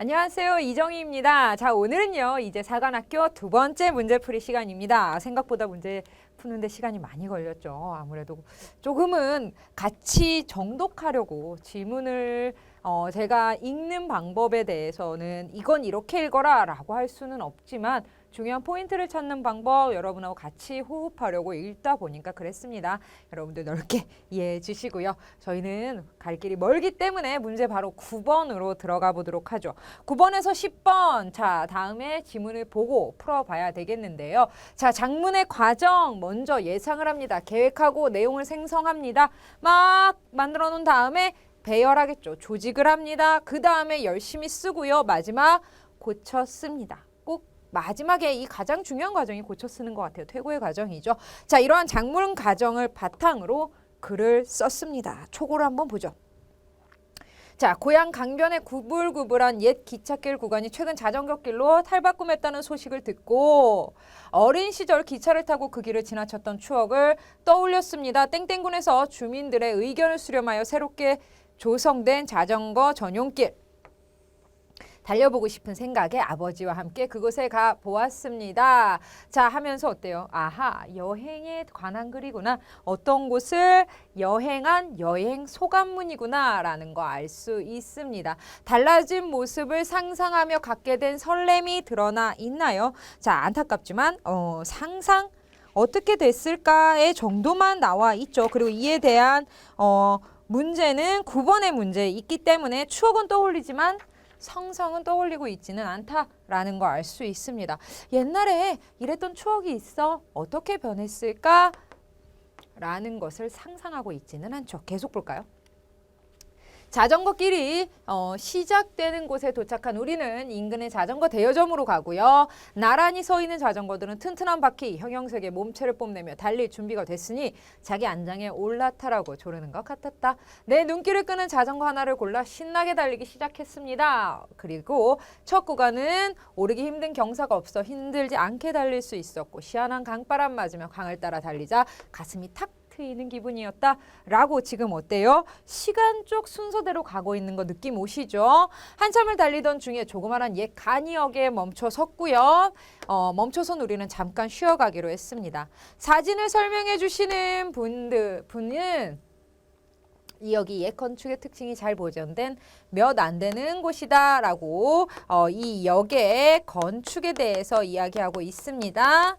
안녕하세요. 이정희입니다. 자, 오늘은요, 이제 사관학교 두 번째 문제풀이 시간입니다. 생각보다 문제 푸는데 시간이 많이 걸렸죠. 아무래도 조금은 같이 정독하려고 질문을 제가 읽는 방법에 대해서는 이건 이렇게 읽어라 라고 할 수는 없지만 중요한 포인트를 찾는 방법 여러분하고 같이 호흡하려고 읽다 보니까 그랬습니다. 여러분들 넓게 이해해 주시고요. 저희는 갈 길이 멀기 때문에 문제 바로 9번으로 들어가 보도록 하죠. 9번에서 10번. 자, 다음에 지문을 보고 풀어봐야 되겠는데요. 자, 작문의 과정 먼저 예상을 합니다. 계획하고 내용을 생성합니다. 막 만들어 놓은 다음에 배열하겠죠. 조직을 합니다. 그 다음에 열심히 쓰고요. 마지막 고쳐 씁니다. 마지막에 이 가장 중요한 과정이 고쳐 쓰는 것 같아요. 퇴고의 과정이죠. 자, 이러한 작문 과정을 바탕으로 글을 썼습니다. 초고를 한번 보죠. 자, 고향 강변의 구불구불한 옛 기찻길 구간이 최근 자전거길로 탈바꿈했다는 소식을 듣고 어린 시절 기차를 타고 그 길을 지나쳤던 추억을 떠올렸습니다. 땡땡군에서 주민들의 의견을 수렴하여 새롭게 조성된 자전거 전용길. 달려보고 싶은 생각에 아버지와 함께 그곳에 가 보았습니다. 자, 하면서 어때요? 아하, 여행에 관한 글이구나. 어떤 곳을 여행한 여행 소감문이구나 라는 거 알 수 있습니다. 달라진 모습을 상상하며 갖게 된 설렘이 드러나 있나요? 자, 안타깝지만 상상 어떻게 됐을까의 정도만 나와 있죠. 그리고 이에 대한 문제는 9번의 문제 있기 때문에 추억은 떠올리지만 성성은 떠올리고 있지는 않다라는 거 알 수 있습니다. 옛날에 이랬던 추억이 있어. 어떻게 변했을까? 라는 것을 상상하고 있지는 않죠. 계속 볼까요? 자전거길이 시작되는 곳에 도착한 우리는 인근의 자전거 대여점으로 가고요. 나란히 서 있는 자전거들은 튼튼한 바퀴, 형형색의 몸체를 뽐내며 달릴 준비가 됐으니 자기 안장에 올라타라고 조르는 것 같았다. 내 눈길을 끄는 자전거 하나를 골라 신나게 달리기 시작했습니다. 그리고 첫 구간은 오르기 힘든 경사가 없어 힘들지 않게 달릴 수 있었고 시원한 강바람 맞으며 강을 따라 달리자 가슴이 탁 트이는 기분이었다 라고 지금 어때요? 시간적 순서대로 가고 있는 거 느낌 오시죠? 한참을 달리던 중에 조그마한 옛 간이역에 멈춰 섰고요. 멈춰선 우리는 잠깐 쉬어가기로 했습니다. 사진을 설명해 주시는 분은 이 역이 옛 건축의 특징이 잘 보존된 몇 안 되는 곳이다 라고 이 역의 건축에 대해서 이야기하고 있습니다.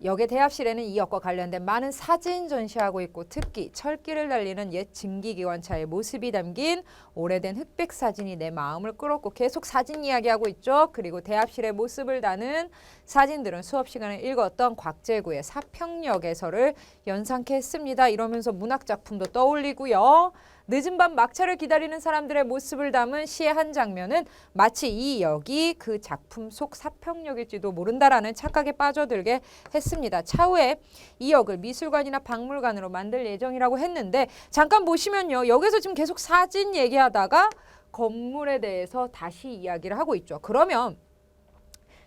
역의 대합실에는 이 역과 관련된 많은 사진 전시하고 있고 특히 철길을 달리는 옛 증기기관차의 모습이 담긴 오래된 흑백 사진이 내 마음을 끌었고 계속 사진 이야기하고 있죠. 그리고 대합실의 모습을 다는 사진들은 수업 시간에 읽었던 곽재구의 사평역에서를 연상케 했습니다. 이러면서 문학작품도 떠올리고요. 늦은 밤 막차를 기다리는 사람들의 모습을 담은 시의 한 장면은 마치 이 역이 그 작품 속 사평역일지도 모른다라는 착각에 빠져들게 했습니다. 차후에 이 역을 미술관이나 박물관으로 만들 예정이라고 했는데 잠깐 보시면요. 여기서 지금 계속 사진 얘기하다가 건물에 대해서 다시 이야기를 하고 있죠. 그러면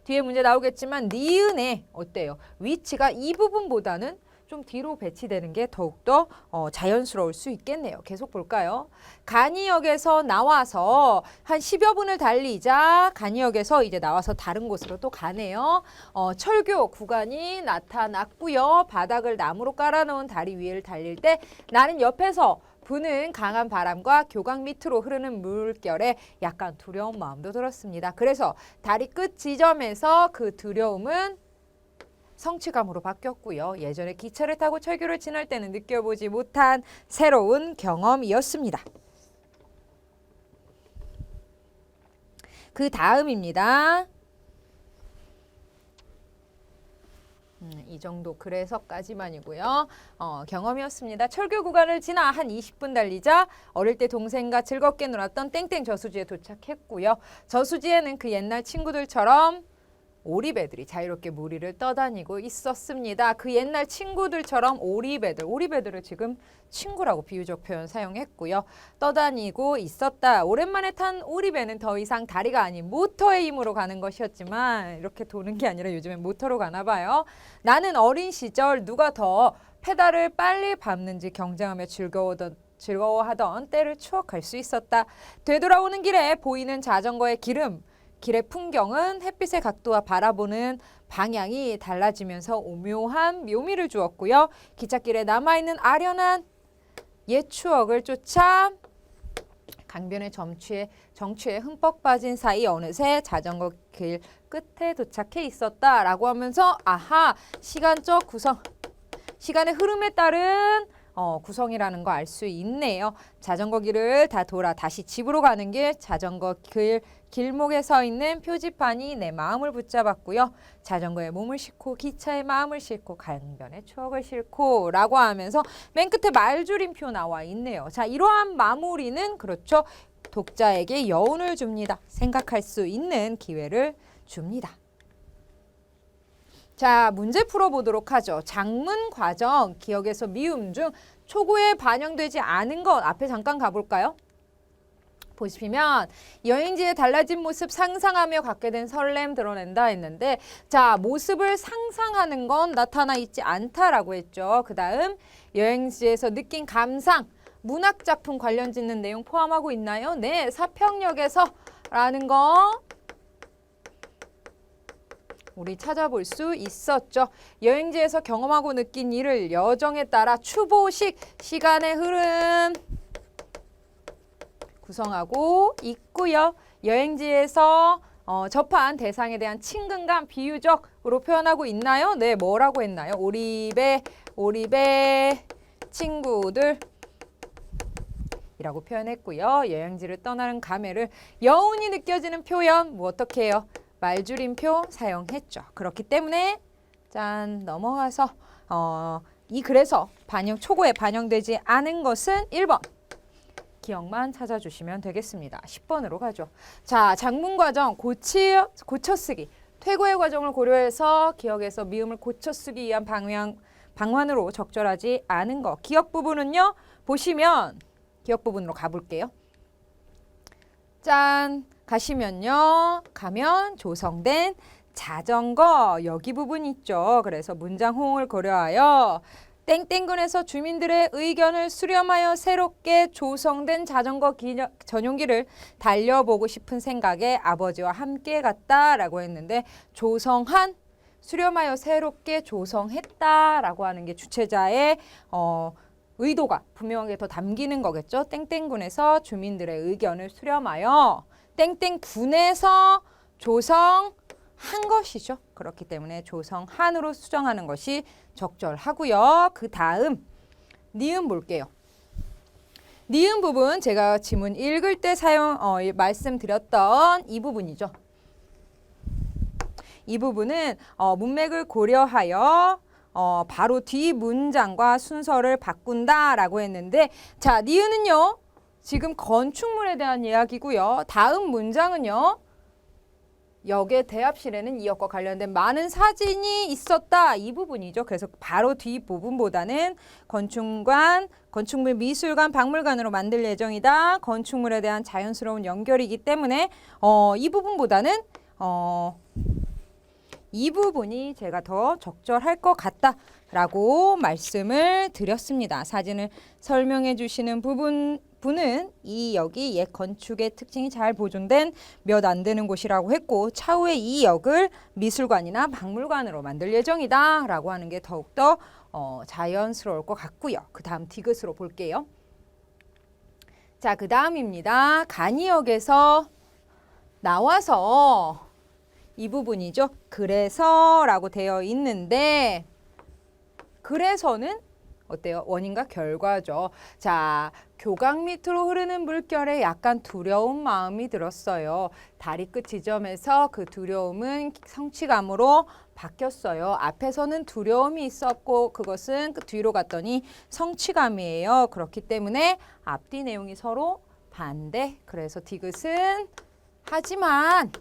뒤에 문제 나오겠지만 니은의 어때요? 위치가 이 부분보다는 좀 뒤로 배치되는 게 더욱더 자연스러울 수 있겠네요. 계속 볼까요? 간이역에서 나와서 한 10여 분을 달리자 간이역에서 이제 나와서 다른 곳으로 또 가네요. 철교 구간이 나타났고요. 바닥을 나무로 깔아놓은 다리 위를 달릴 때 나는 옆에서 부는 강한 바람과 교각 밑으로 흐르는 물결에 약간 두려운 마음도 들었습니다. 그래서 다리 끝 지점에서 그 두려움은 성취감으로 바뀌었고요. 예전에 기차를 타고 철교를 지날 때는 느껴보지 못한 새로운 경험이었습니다. 그 다음입니다. 이 정도 그래서까지만이고요. 경험이었습니다. 철교 구간을 지나 한 20분 달리자 어릴 때 동생과 즐겁게 놀았던 땡땡 저수지에 도착했고요. 저수지에는 그 옛날 친구들처럼 오리배들이 자유롭게 무리를 떠다니고 있었습니다. 그 옛날 친구들처럼 오리배들을 지금 친구라고 비유적 표현 사용했고요. 떠다니고 있었다. 오랜만에 탄 오리배는 더 이상 다리가 아닌 모터의 힘으로 가는 것이었지만 이렇게 도는 게 아니라 요즘엔 모터로 가나 봐요. 나는 어린 시절 누가 더 페달을 빨리 밟는지 경쟁하며 즐거워하던 때를 추억할 수 있었다. 되돌아오는 길에 보이는 자전거의 길의 풍경은 햇빛의 각도와 바라보는 방향이 달라지면서 오묘한 묘미를 주었고요. 기찻길에 남아있는 아련한 옛 추억을 쫓아 강변의 정취에 흠뻑 빠진 사이 어느새 자전거 길 끝에 도착해 있었다라고 하면서 아하, 시간적 구성, 시간의 흐름에 따른 구성이라는 거 알 수 있네요. 자전거 길을 다 돌아 다시 집으로 가는 길, 자전거 길목에 서 있는 표지판이 내 마음을 붙잡았고요. 자전거에 몸을 싣고 기차에 마음을 싣고 강변의 추억을 싣고 라고 하면서 맨 끝에 말줄임표 나와 있네요. 자, 이러한 마무리는 그렇죠. 독자에게 여운을 줍니다. 생각할 수 있는 기회를 줍니다. 자, 문제 풀어보도록 하죠. 작문 과정, 기억에서 미움 중 초고에 반영되지 않은 것 앞에 잠깐 가볼까요? 보시면 여행지의 달라진 모습 상상하며 갖게 된 설렘 드러낸다 했는데 자, 모습을 상상하는 건 나타나 있지 않다라고 했죠. 그 다음 여행지에서 느낀 감상, 문학작품 관련 짓는 내용 포함하고 있나요? 네, 사평역에서 라는 거 우리 찾아볼 수 있었죠. 여행지에서 경험하고 느낀 일을 여정에 따라 추보식, 시간의 흐름 구성하고 있고요. 여행지에서 접한 대상에 대한 친근감 비유적으로 표현하고 있나요? 네, 뭐라고 했나요? 오리배 친구들 이라고 표현했고요. 여행지를 떠나는 감회를 여운이 느껴지는 표현 뭐 어떻게 해요? 말줄임표 사용했죠. 그렇기 때문에 짠 넘어가서 이 글에서 초고에 반영되지 않은 것은 1번. 기억만 찾아주시면 되겠습니다. 10번으로 가죠. 자, 작문 과정 고쳐쓰기. 퇴고의 과정을 고려해서 기억에서 미음을 고쳐쓰기 위한 방안으로 적절하지 않은 거. 기억 부분은요. 보시면 기억 부분으로 가볼게요. 짠 가면 조성된 자전거 여기 부분 있죠. 그래서 문장 호응을 고려하여 땡땡군에서 주민들의 의견을 수렴하여 새롭게 조성된 자전거 전용기를 달려보고 싶은 생각에 아버지와 함께 갔다라고 했는데 조성한, 수렴하여 새롭게 조성했다라고 하는 게 주체자의 의도가 분명하게 더 담기는 거겠죠. 땡땡군에서 주민들의 의견을 수렴하여 땡땡군에서 조성한 것이죠. 그렇기 때문에 조성한으로 수정하는 것이 적절하고요. 그 다음 니은 볼게요. 니은 부분 제가 지문 읽을 때 말씀드렸던 이 부분이죠. 이 부분은 문맥을 고려하여 바로 뒤 문장과 순서를 바꾼다라고 했는데 자, 니은은요. 지금 건축물에 대한 이야기고요. 다음 문장은요. 역의 대합실에는 이 역과 관련된 많은 사진이 있었다. 이 부분이죠. 그래서 바로 뒤 부분보다는 건축물, 미술관, 박물관으로 만들 예정이다. 건축물에 대한 자연스러운 연결이기 때문에 이 부분보다는 이 부분이 제가 더 적절할 것 같다라고 말씀을 드렸습니다. 사진을 설명해 주시는 분은 이 역이 옛 건축의 특징이 잘 보존된 몇 안 되는 곳이라고 했고 차후에 이 역을 미술관이나 박물관으로 만들 예정이다 라고 하는 게 더욱더 자연스러울 것 같고요. 그 다음 디귿으로 볼게요. 자, 그 다음입니다. 간이역에서 나와서 이 부분이죠. 그래서 라고 되어 있는데 그래서는 어때요? 원인과 결과죠. 자, 교각 밑으로 흐르는 물결에 약간 두려운 마음이 들었어요. 다리 끝 지점에서 그 두려움은 성취감으로 바뀌었어요. 앞에서는 두려움이 있었고 그것은 그 뒤로 갔더니 성취감이에요. 그렇기 때문에 앞뒤 내용이 서로 반대. 그래서 디귿은 하지만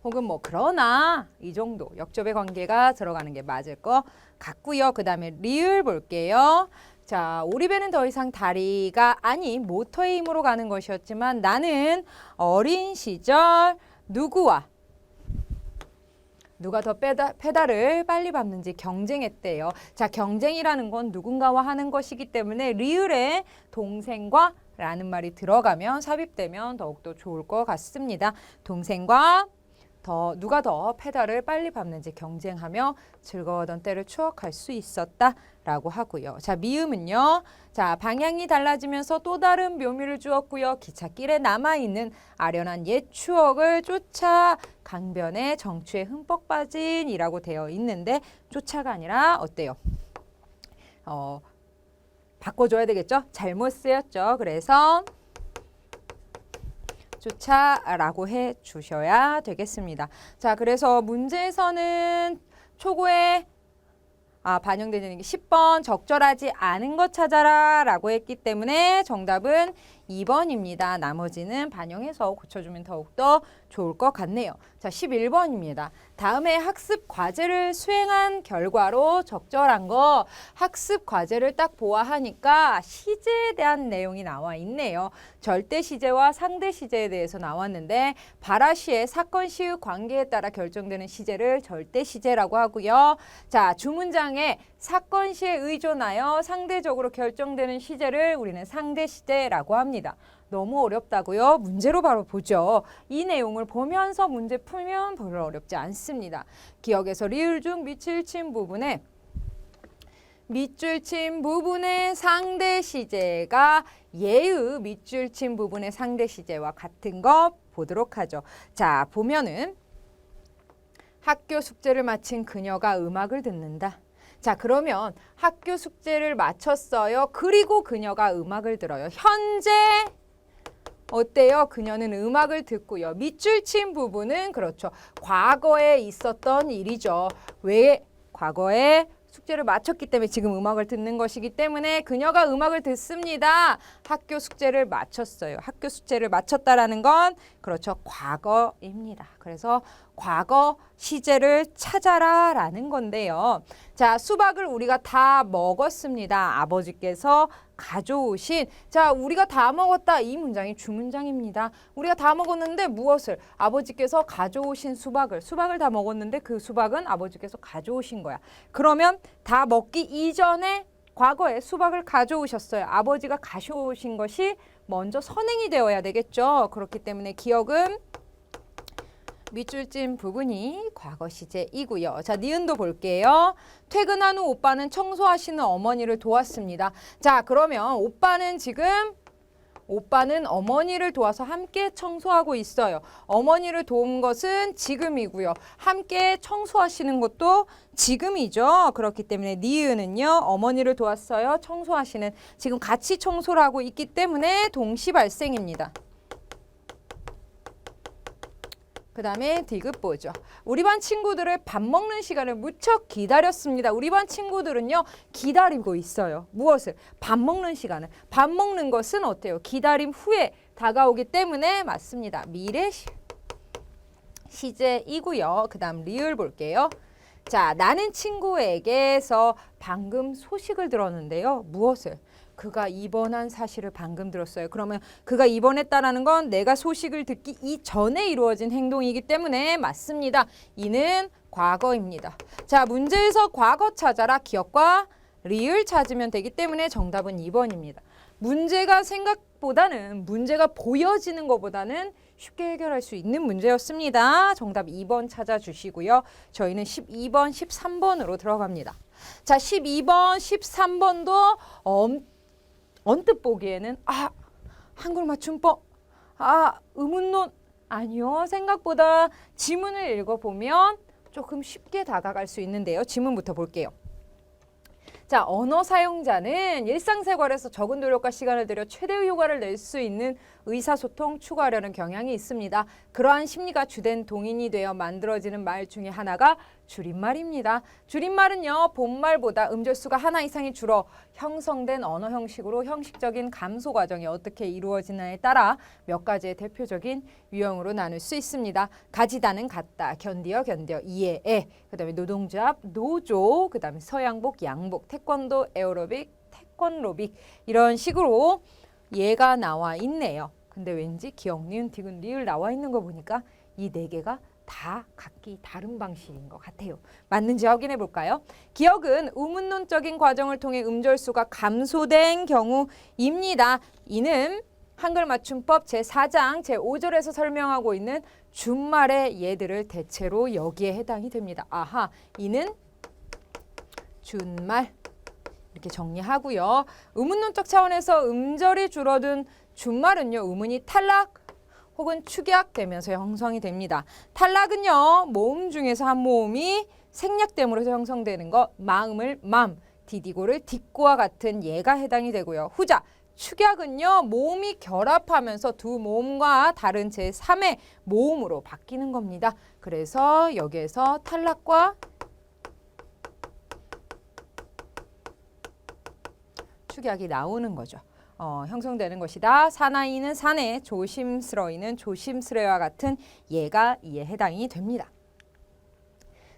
혹은 뭐 그러나 이 정도 역접의 관계가 들어가는 게 맞을 것 같고요. 그 다음에 리을 볼게요. 자, 오리배는 더 이상 다리가 아닌 모터의 힘으로 가는 것이었지만 나는 어린 시절 누구와 누가 더 페달을 빨리 밟는지 경쟁했대요. 자, 경쟁이라는 건 누군가와 하는 것이기 때문에 리을에 동생과 라는 말이 들어가면 삽입되면 더욱더 좋을 것 같습니다. 동생과 누가 더 페달을 빨리 밟는지 경쟁하며 즐거웠던 때를 추억할 수 있었다라고 하고요. 자, 미음은요. 자, 방향이 달라지면서 또 다른 묘미를 주었고요. 기찻길에 남아있는 아련한 옛 추억을 쫓아 강변의 정취에 흠뻑 빠진이라고 되어 있는데 쫓아가 아니라 어때요? 바꿔줘야 되겠죠? 잘못 쓰였죠. 그래서 쫓아라고 해 주셔야 되겠습니다. 자, 그래서 문제에서는 초고에 반영되는 게 10번 적절하지 않은 것 찾아라 라고 했기 때문에 정답은 2번입니다. 나머지는 반영해서 고쳐주면 더욱더 좋을 것 같네요. 자, 11번입니다. 다음에 학습 과제를 수행한 결과로 적절한 거 학습 과제를 딱 보아하니까 시제에 대한 내용이 나와 있네요. 절대 시제와 상대 시제에 대해서 나왔는데 발화시의 사건 시의 관계에 따라 결정되는 시제를 절대 시제라고 하고요. 자, 주문장에 사건 시에 의존하여 상대적으로 결정되는 시제를 우리는 상대 시제라고 합니다. 너무 어렵다고요? 문제로 바로 보죠. 이 내용을 보면서 문제 풀면 별로 어렵지 않습니다. 기억에서 리을 중 밑줄 친 부분에 상대 시제가 예의 밑줄 친 부분의 상대 시제와 같은 거 보도록 하죠. 자, 보면은 학교 숙제를 마친 그녀가 음악을 듣는다. 자, 그러면 학교 숙제를 마쳤어요. 그리고 그녀가 음악을 들어요. 현재 어때요? 그녀는 음악을 듣고요. 밑줄 친 부분은 그렇죠. 과거에 있었던 일이죠. 왜 과거에 숙제를 마쳤기 때문에 지금 음악을 듣는 것이기 때문에 그녀가 음악을 듣습니다. 학교 숙제를 마쳤어요. 학교 숙제를 마쳤다라는 건 그렇죠. 과거입니다. 그래서 과거 시제를 찾아라 라는 건데요. 자, 수박을 우리가 다 먹었습니다. 아버지께서 가져오신 자, 우리가 다 먹었다. 이 문장이 주문장입니다. 우리가 다 먹었는데 무엇을? 아버지께서 가져오신 수박을 다 먹었는데 그 수박은 아버지께서 가져오신 거야. 그러면 다 먹기 이전에 과거에 수박을 가져오셨어요. 아버지가 가져오신 것이 먼저 선행이 되어야 되겠죠. 그렇기 때문에 기억은 밑줄 찐 부분이 과거 시제이고요. 자, 니은도 볼게요. 퇴근한 후 오빠는 청소하시는 어머니를 도왔습니다. 자, 그러면 오빠는 어머니를 도와서 함께 청소하고 있어요. 어머니를 도운 것은 지금이고요. 함께 청소하시는 것도 지금이죠. 그렇기 때문에 니은은요. 어머니를 도왔어요. 청소하시는 지금 같이 청소를 하고 있기 때문에 동시 발생입니다. 그 다음에 디귿 보죠. 우리 반 친구들을 밥 먹는 시간을 무척 기다렸습니다. 우리 반 친구들은요. 기다리고 있어요. 무엇을? 밥 먹는 시간을. 밥 먹는 것은 어때요? 기다림 후에 다가오기 때문에 맞습니다. 미래 시제이고요. 그 다음 리을 볼게요. 자, 나는 친구에게서 방금 소식을 들었는데요. 무엇을? 그가 입원한 사실을 방금 들었어요. 그러면 그가 입원했다라는 건 내가 소식을 듣기 이전에 이루어진 행동이기 때문에 맞습니다. 이는 과거입니다. 자, 문제에서 과거 찾아라. 기억과 리을 찾으면 되기 때문에 정답은 2번입니다. 문제가 보여지는 것보다는 쉽게 해결할 수 있는 문제였습니다. 정답 2번 찾아주시고요. 저희는 12번, 13번으로 들어갑니다. 자, 12번, 13번도 언뜻 보기에는 한글 맞춤법, 의문론 아니요. 생각보다 지문을 읽어보면 조금 쉽게 다가갈 수 있는데요. 지문부터 볼게요. 자, 언어 사용자는 일상생활에서 적은 노력과 시간을 들여 최대의 효과를 낼 수 있는 의사소통 추구하려는 경향이 있습니다. 그러한 심리가 주된 동인이 되어 만들어지는 말 중에 하나가 줄임말입니다. 줄임말은요. 본말보다 음절수가 하나 이상이 줄어 형성된 언어 형식으로 형식적인 감소 과정이 어떻게 이루어지나에 따라 몇 가지의 대표적인 유형으로 나눌 수 있습니다. 가지다는 같다, 견디어, 이해에, 그 다음에 노동조합, 노조, 그 다음에 서양복, 양복, 태권도, 에어로빅, 태권로빅 이런 식으로 얘가 나와 있네요. 근데 왠지 기억, 니은, 디귿, 리을 나와 있는 거 보니까 이 네 개가 다 각기 다른 방식인 것 같아요. 맞는지 확인해 볼까요? 기억은 우문론적인 과정을 통해 음절수가 감소된 경우입니다. 이는 한글 맞춤법 제4장 제5절에서 설명하고 있는 준말의 예들을 대체로 여기에 해당이 됩니다. 아하, 이는 준말 이렇게 정리하고요. 의문론적 차원에서 음절이 줄어든 준말은요. 의문이 탈락 혹은 축약되면서 형성이 됩니다. 탈락은요. 모음 중에서 한 모음이 생략됨으로 형성되는 거 마음을 맘, 디디고를 딛고와 같은 예가 해당이 되고요. 후자 축약은요. 모음이 결합하면서 두 모음과 다른 제3의 모음으로 바뀌는 겁니다. 그래서 여기에서 탈락과 축약이 나오는 거죠. 형성되는 것이다. 사나이는 사내, 조심스러이는 조심스레와 같은 예가 이에 해당이 됩니다.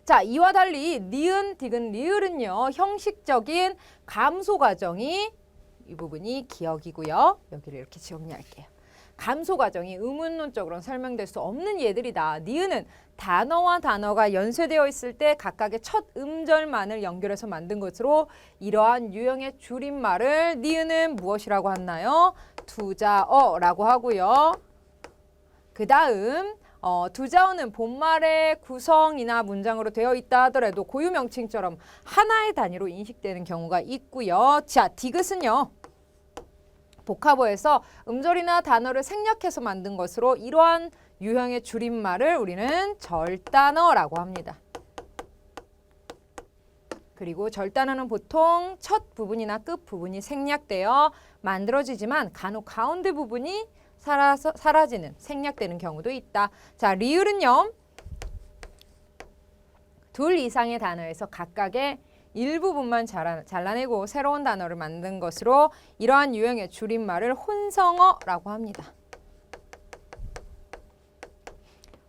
자, 이와 달리 니은, 디귿, 리을은요. 형식적인 감소 과정이 이 부분이 기억이고요. 여기를 이렇게 정리할게요. 감소 과정이 의문론적으로는 설명될 수 없는 예들이다. 니은은 단어와 단어가 연쇄되어 있을 때 각각의 첫 음절만을 연결해서 만든 것으로 이러한 유형의 줄임말을 니은은 무엇이라고 하나요? 두자어라고 하고요. 그 다음 두자어는 본말의 구성이나 문장으로 되어 있다 하더라도 고유 명칭처럼 하나의 단위로 인식되는 경우가 있고요. 자, 디귿은요. 복합어에서 음절이나 단어를 생략해서 만든 것으로 이러한 유형의 줄임말을 우리는 절단어라고 합니다. 그리고 절단어는 보통 첫 부분이나 끝 부분이 생략되어 만들어지지만 간혹 가운데 부분이 사라지는, 생략되는 경우도 있다. 자, 리을은요. 둘 이상의 단어에서 각각의 일부분만 잘라내고 새로운 단어를 만든 것으로 이러한 유형의 줄임말을 혼성어라고 합니다.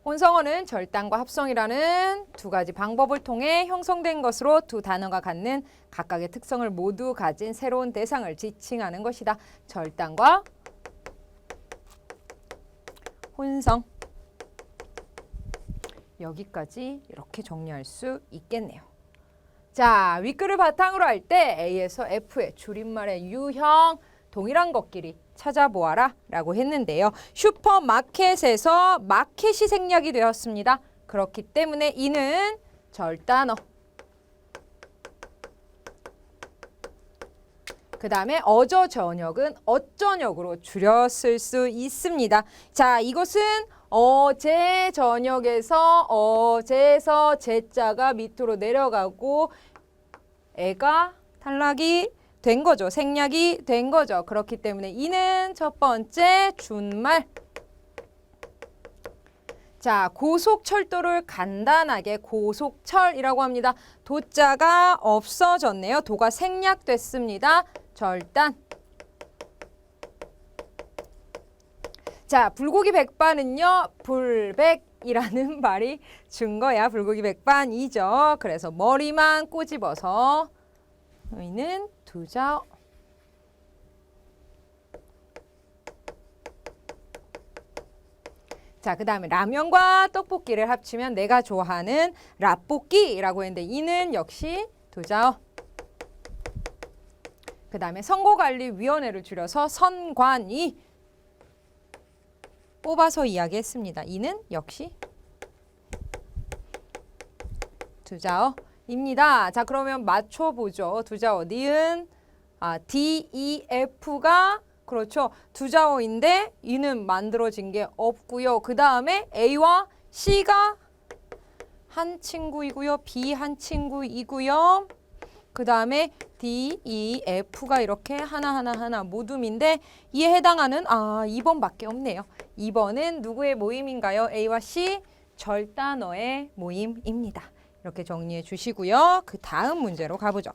혼성어는 절단과 합성이라는 두 가지 방법을 통해 형성된 것으로 두 단어가 갖는 각각의 특성을 모두 가진 새로운 대상을 지칭하는 것이다. 절단과 혼성. 여기까지 이렇게 정리할 수 있겠네요. 자, 윗글을 바탕으로 할 때 A에서 F의 줄임말의 유형 동일한 것끼리 찾아보아라 라고 했는데요. 슈퍼마켓에서 마켓이 생략이 되었습니다. 그렇기 때문에 이는 절단어. 그 다음에 어저저녁은 어저녁으로 줄였을 수 있습니다. 자, 이것은 어제 저녁에서 어제에서 제자가 밑으로 내려가고 애가 탈락이 된 거죠. 생략이 된 거죠. 그렇기 때문에 이는 첫 번째 준말. 자, 고속철도를 간단하게 고속철이라고 합니다. 도자가 없어졌네요. 도가 생략됐습니다. 절단. 자, 불고기 백반은요. 불백이라는 말이 증거야. 불고기 백반이죠. 그래서 머리만 꼬집어서 여기는 두자. 자, 그 다음에 라면과 떡볶이를 합치면 내가 좋아하는 라볶이라고 했는데 이는 역시 두자어. 그 다음에 선거관리위원회를 줄여서 선관위 뽑아서 이야기했습니다. 이는 역시 두자어입니다. 자, 그러면 맞춰보죠. 두자어 니은 D, E, F가 그렇죠. 두자어인데 이는 만들어진 게 없고요. 그 다음에 A와 C가 한 친구이고요. B 한 친구이고요. 그 다음에 D, E, F가 이렇게 하나 모둠인데 이에 해당하는 2번밖에 없네요. 2번은 누구의 모임인가요? A와 C 절단어의 모임입니다. 이렇게 정리해 주시고요. 그 다음 문제로 가보죠.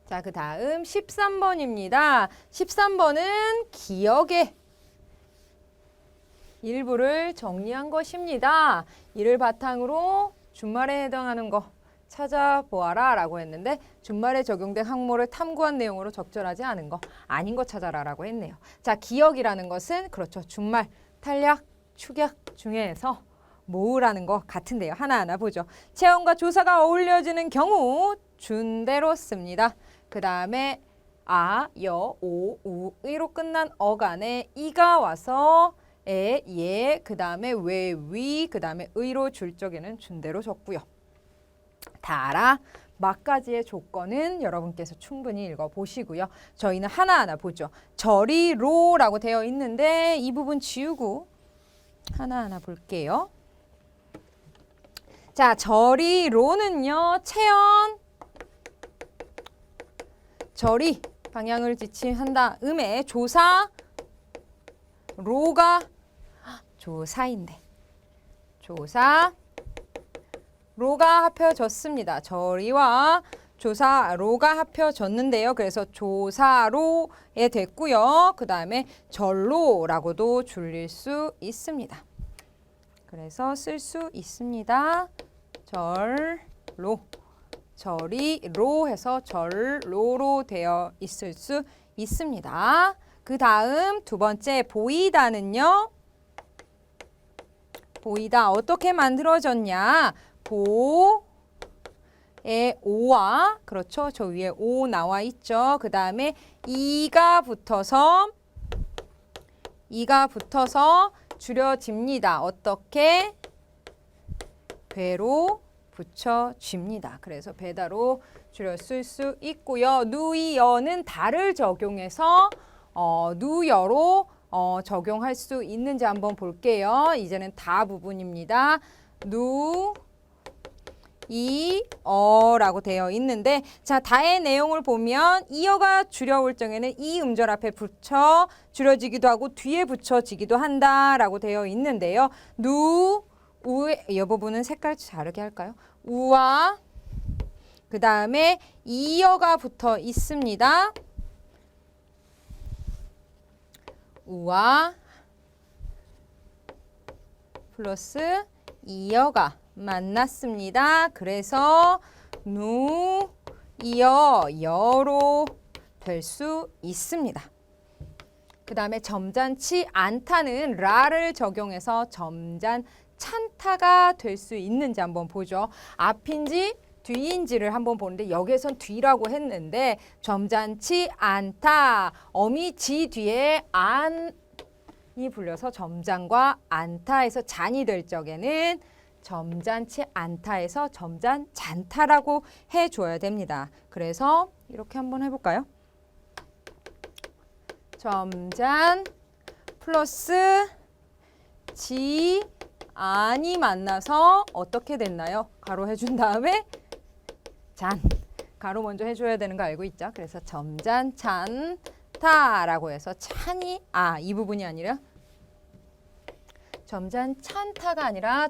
자, 그 다음 13번입니다. 13번은 기억의 일부를 정리한 것입니다. 이를 바탕으로 준말에 해당하는 거 찾아보아라 라고 했는데 준말에 적용된 항목을 탐구한 내용으로 적절하지 않은 거, 아닌 거 찾아라 라고 했네요. 자, 기억이라는 것은 그렇죠. 준말 탄력, 축약 중에서 모으라는 것 같은데요. 하나하나 보죠. 체온과 조사가 어울려지는 경우 준대로 씁니다. 그 다음에 아, 여, 오, 우, 의로 끝난 어간에 이가 와서 에, 예, 그 다음에 왜, 위, 그 다음에 의로 줄 적에는 준대로 적고요. 다라, 막가지의 조건은 여러분께서 충분히 읽어보시고요. 저희는 하나하나 보죠. 저리로라고 되어 있는데 이 부분 지우고 하나하나 볼게요. 자, 저리로는요. 체언, 저리, 방향을 지칭한다. 음에 조사, 로가 조사인데 조사, 로가 합혀졌습니다. 저리와 조사로가 합혀졌는데요. 그래서 조사로에 됐고요. 그 다음에 절로라고도 줄일 수 있습니다. 그래서 쓸 수 있습니다. 절로, 저리로 해서 절로로 되어 있을 수 있습니다. 그 다음 두 번째 보이다는요. 보이다 어떻게 만들어졌냐? 보에 오와 그렇죠. 저 위에 오 나와 있죠. 그 다음에 이가 붙어서 줄여집니다. 어떻게? 배로 붙여집니다. 그래서 배다로 줄였을 수 있고요. 누이어는 다를 적용해서 누여로 적용할 수 있는지 한번 볼게요. 이제는 다 부분입니다. 누, 이, 어라고 되어 있는데 자 다의 내용을 보면 이어가 줄여올 적에는 이 음절 앞에 붙여 줄여지기도 하고 뒤에 붙여지기도 한다라고 되어 있는데요. 누, 우의 이 부분은 색깔 다르게 할까요? 우와 그 다음에 이어가 붙어 있습니다. 우와 플러스 이어가 만났습니다. 그래서 누, 이어, 여로 될 수 있습니다. 그 다음에 점잖지 않다는 라를 적용해서 점잖찬타가 될 수 있는지 한번 보죠. 앞인지 뒤인지를 한번 보는데 여기에선 뒤라고 했는데 점잖지 않다. 어미 지 뒤에 안이 불려서 점잔과 안타에서 잔이 될 적에는 점잖지 않다에서 점잖잔타라고 해줘야 됩니다. 그래서 이렇게 한번 해볼까요? 점잔 플러스 지 안이 만나서 어떻게 됐나요? 가로 해준 다음에 잔 가로 먼저 해줘야 되는 거 알고 있죠? 그래서 점잔찬타라고 해서 찬이 이 부분이 아니라 점잔찬타가 아니라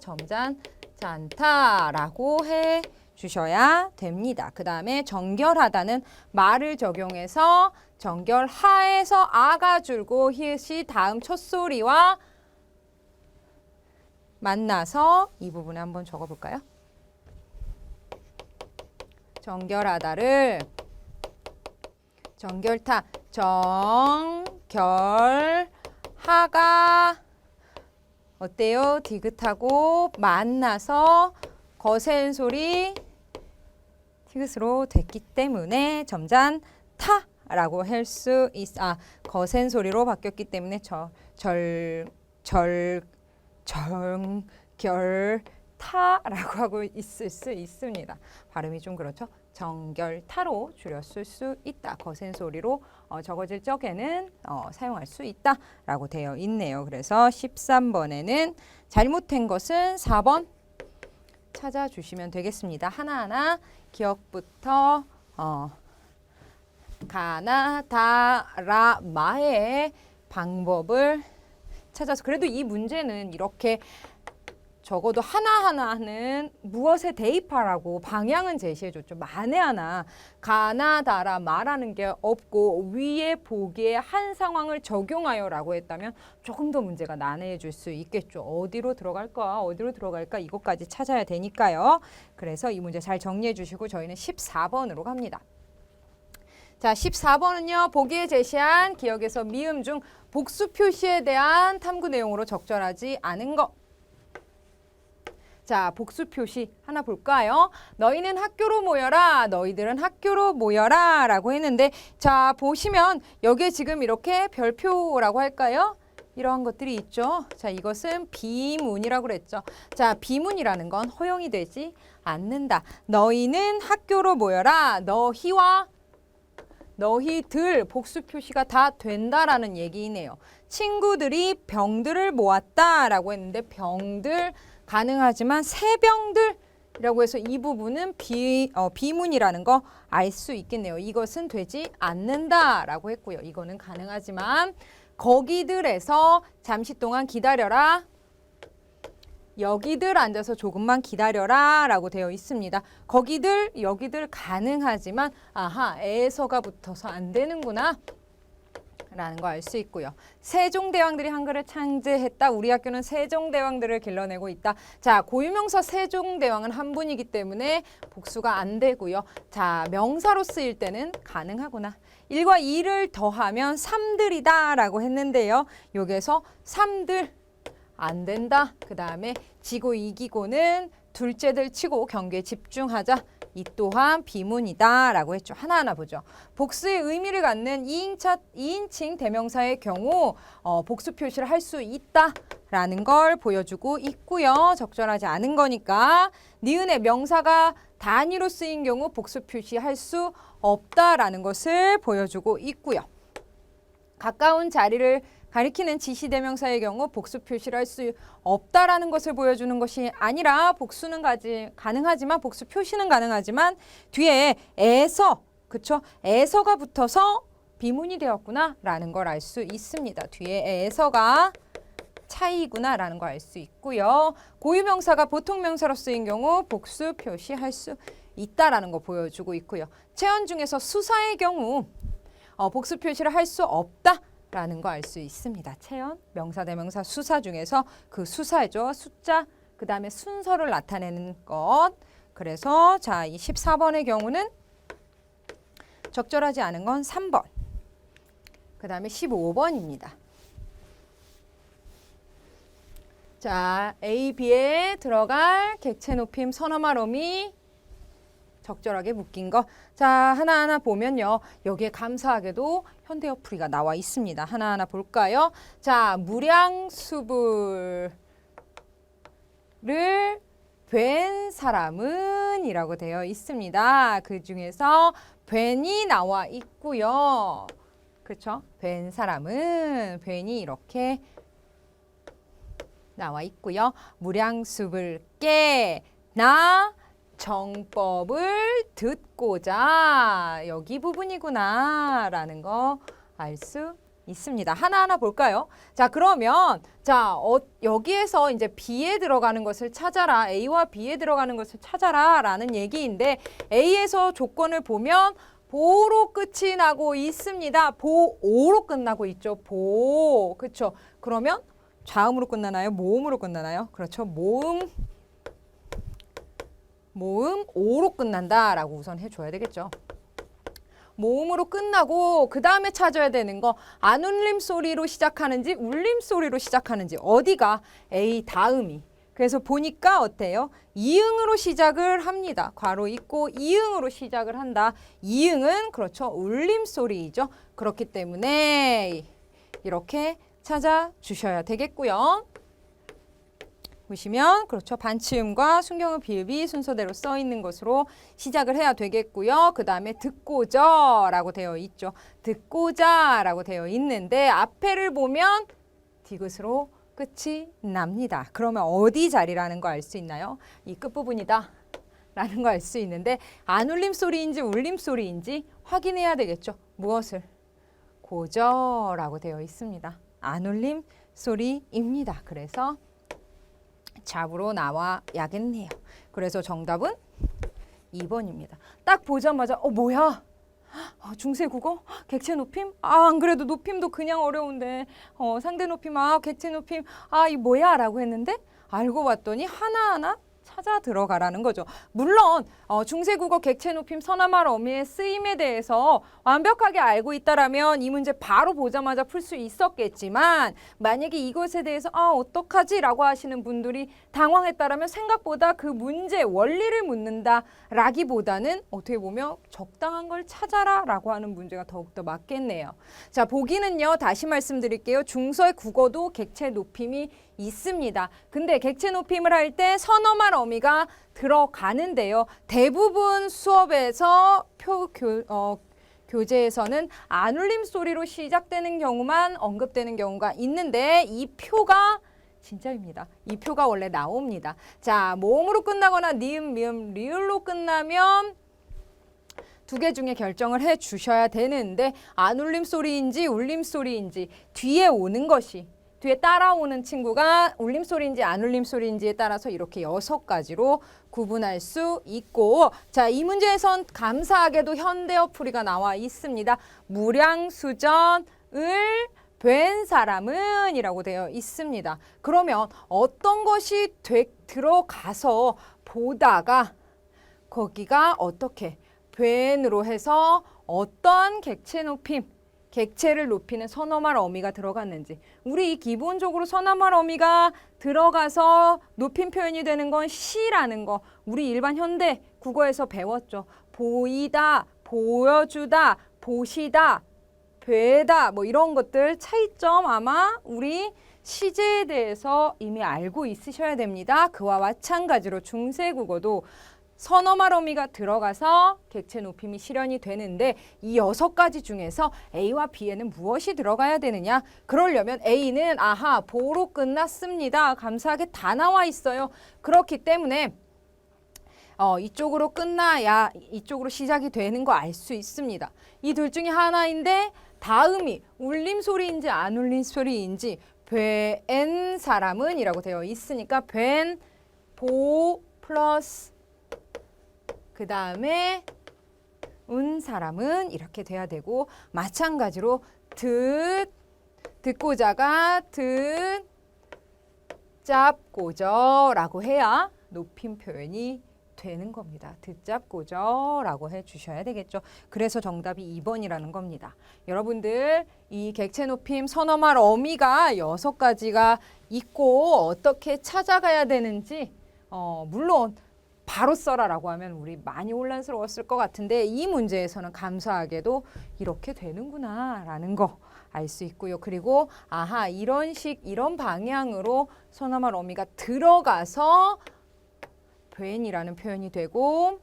점잔잔타라고 해 주셔야 됩니다. 그 다음에 정결하다는 말을 적용해서 정결하에서 아가 줄고 히읗이 다음 첫소리와 만나서 이 부분에 한번 적어볼까요? 정결하다를 정결타 정결하가 어때요? 디귿하고 만나서 거센 소리 티귿으로 됐기 때문에 점잔타라고 할 수 있어. 거센 소리로 바뀌었기 때문에 정결타라고 하고 있을 수 있습니다. 발음이 좀 그렇죠? 정결타로 줄였을 수 있다. 거센 소리로 적어질 적에는 사용할 수 있다라고 되어 있네요. 그래서 13번에는 잘못된 것은 4번 찾아주시면 되겠습니다. 하나하나 기억부터 가나다라마의 방법을 찾아서 그래도 이 문제는 이렇게 적어도 하나하나는 무엇에 대입하라고 방향은 제시해줬죠. 만에 하나 가나다라 말하는 게 없고 위에 보기에 한 상황을 적용하여라고 했다면 조금 더 문제가 난해해질 수 있겠죠. 어디로 들어갈까 이것까지 찾아야 되니까요. 그래서 이 문제 잘 정리해 주시고 저희는 14번으로 갑니다. 자, 자, 14번은요. 보기에 제시한 기억에서 미음 중 복수 표시에 대한 탐구 내용으로 적절하지 않은 것. 자, 복수 표시 하나 볼까요? 너희는 학교로 모여라. 너희들은 학교로 모여라. 라고 했는데 자, 보시면 여기에 지금 이렇게 별표라고 할까요? 이러한 것들이 있죠. 자, 이것은 비문이라고 그랬죠. 자, 비문이라는 건 허용이 되지 않는다. 너희는 학교로 모여라. 너희와 너희들 복수 표시가 다 된다라는 얘기이네요. 친구들이 병들을 모았다라고 했는데 병들 가능하지만 새병들이라고 해서 이 부분은 비문이라는 거 알 수 있겠네요. 이것은 되지 않는다라고 했고요. 이거는 가능하지만 거기들에서 잠시 동안 기다려라. 여기들 앉아서 조금만 기다려라 라고 되어 있습니다. 거기들, 여기들 가능하지만 아하, 에서가 붙어서 안 되는구나 라는 거 알 수 있고요. 세종대왕들이 한글을 창제했다. 우리 학교는 세종대왕들을 길러내고 있다. 자, 고유명사 세종대왕은 한 분이기 때문에 복수가 안 되고요. 자, 명사로 쓰일 때는 가능하구나. 1과 2를 더하면 3들이다 라고 했는데요. 여기에서 3들 안 된다. 그 다음에 지고 이기고는 둘째들 치고 경기에 집중하자. 이 또한 비문이다 라고 했죠. 하나하나 보죠. 복수의 의미를 갖는 2인칭 대명사의 경우 복수 표시를 할 수 있다 라는 걸 보여주고 있고요. 적절하지 않은 거니까 니은의 명사가 단위로 쓰인 경우 복수 표시할 수 없다라는 것을 보여주고 있고요. 가까운 자리를 가리키는 지시대명사의 경우 복수 표시를 할 수 없다라는 것을 보여주는 것이 아니라 복수는 가능하지만 복수 표시는 가능하지만 뒤에 에서, 그쵸? 에서가 붙어서 비문이 되었구나 라는 걸 알 수 있습니다. 뒤에 에서가 차이구나 라는 걸 알 수 있고요. 고유명사가 보통명사로 쓰인 경우 복수 표시할 수 있다라는 거 보여주고 있고요. 체언 중에서 수사의 경우 복수 표시를 할 수 없다 라는 거 알 수 있습니다. 체언, 명사, 대명사, 수사 중에서 그 수사죠. 숫자, 그 다음에 순서를 나타내는 것. 그래서 자, 이 14번의 경우는 적절하지 않은 건 3번. 그 다음에 15번입니다. 자, A, B에 들어갈 객체 높임 선어말어미 적절하게 묶인 거. 자, 하나하나 보면요. 여기에 감사하게도 현대어풀이가 나와 있습니다. 하나하나 볼까요? 자, 무량수불을 뵌 사람은 이라고 되어 있습니다. 그 중에서 뵌이 나와 있고요. 그렇죠? 뵌 사람은 뵌이 이렇게 나와 있고요. 무량수불 깨나 정법을 듣고자 여기 부분이구나 라는 거 알 수 있습니다. 하나하나 볼까요? 자, 그러면 자, 여기에서 이제 B에 들어가는 것을 찾아라. A와 B에 들어가는 것을 찾아라 라는 얘기인데 A에서 조건을 보면 보로 끝이 나고 있습니다. 보오로 끝나고 있죠. 보. 그렇죠? 그러면 자음으로 끝나나요? 모음으로 끝나나요? 그렇죠. 모음 오로 끝난다라고 우선 해줘야 되겠죠. 모음으로 끝나고 그 다음에 찾아야 되는 거 안울림 소리로 시작하는지 울림 소리로 시작하는지 어디가 A 다음이. 그래서 보니까 어때요? 이응으로 시작을 합니다. 괄호 있고 이응으로 시작을 한다. 이응은 그렇죠. 울림 소리이죠. 그렇기 때문에 이렇게 찾아주셔야 되겠고요. 보시면 그렇죠. 반치음과 순경음 비읍이 순서대로 써 있는 것으로 시작을 해야 되겠고요. 그 다음에 듣고자 라고 되어 있죠. 듣고자 라고 되어 있는데 앞에를 보면 디귿으로 끝이 납니다. 그러면 어디 자리라는 거 알 수 있나요? 이 끝부분이다 라는 거 알 수 있는데 안울림 소리인지 울림 소리인지 확인해야 되겠죠. 무엇을? 고저라고 되어 있습니다. 안울림 소리입니다. 그래서 잡으로 나와야겠네요. 그래서 정답은 2번입니다. 딱 보자마자 뭐야? 중세 국어? 객체 높임? 안 그래도 높임도 그냥 어려운데 상대 높임, 객체 높임, 이 뭐야? 라고 했는데 알고 봤더니 하나하나 찾아 들어가라는 거죠. 물론 중세국어 객체 높임 서나말 어미의 쓰임에 대해서 완벽하게 알고 있다라면 이 문제 바로 보자마자 풀 수 있었겠지만 만약에 이것에 대해서 어떡하지? 라고 하시는 분들이 당황했다라면 생각보다 그 문제 원리를 묻는다라기보다는 어떻게 보면 적당한 걸 찾아라 라고 하는 문제가 더욱더 맞겠네요. 자, 보기는요. 다시 말씀드릴게요. 중서의 국어도 객체 높임이 있습니다. 근데 객체 높임을 할 때 서너말 어미가 들어가는데요. 대부분 수업에서 교재에서는 안울림 소리로 시작되는 경우만 언급되는 경우가 있는데 이 표가 진짜입니다. 이 표가 원래 나옵니다. 자, 모음으로 끝나거나 니은, 미음, 리을로 끝나면 두 개 중에 결정을 해 주셔야 되는데 안울림 소리인지 울림 소리인지 뒤에 오는 것이 뒤에 따라오는 친구가 울림 소리인지 안 울림 소리인지에 따라서 이렇게 6가지로 구분할 수 있고 자, 이 문제에선 감사하게도 현대어 풀이가 나와 있습니다. 무량수전을 된 사람은 이라고 되어 있습니다. 그러면 어떤 것이 들어가서 보다가 거기가 어떻게 된으로 해서 어떤 객체 높임 객체를 높이는 서너말 어미가 들어갔는지 우리 기본적으로 서너말 어미가 들어가서 높임 표현이 되는 건 시라는 거 우리 일반 현대 국어에서 배웠죠. 보이다, 보여주다, 보시다, 되다 뭐 이런 것들 차이점 아마 우리 시제에 대해서 이미 알고 있으셔야 됩니다. 그와 마찬가지로 중세국어도 서너말 어미가 들어가서 객체 높임이 실현이 되는데 이 6가지 중에서 A와 B에는 무엇이 들어가야 되느냐? 그러려면 A는 보로 끝났습니다. 감사하게 다 나와 있어요. 그렇기 때문에 이쪽으로 끝나야 이쪽으로 시작이 되는 거 알 수 있습니다. 이 둘 중에 하나인데 다음이 울림 소리인지 안 울림 소리인지 된 사람은 이라고 되어 있으니까 된, 보 플러스 그 다음에 사람은 이렇게 돼야 되고 마찬가지로 듣고자가 듣잡고저라고 해야 높임 표현이 되는 겁니다. 듣잡고저라고 해주셔야 되겠죠. 그래서 정답이 2번이라는 겁니다. 여러분들 이 객체 높임 서너말 어미가 6가지가 있고 어떻게 찾아가야 되는지 물론 바로 써라라고 하면 우리 많이 혼란스러웠을 것 같은데 이 문제에서는 감사하게도 이렇게 되는구나 라는 거 알 수 있고요. 그리고 이런 방향으로 서너말 어미가 들어가서 된이라는 표현이 되고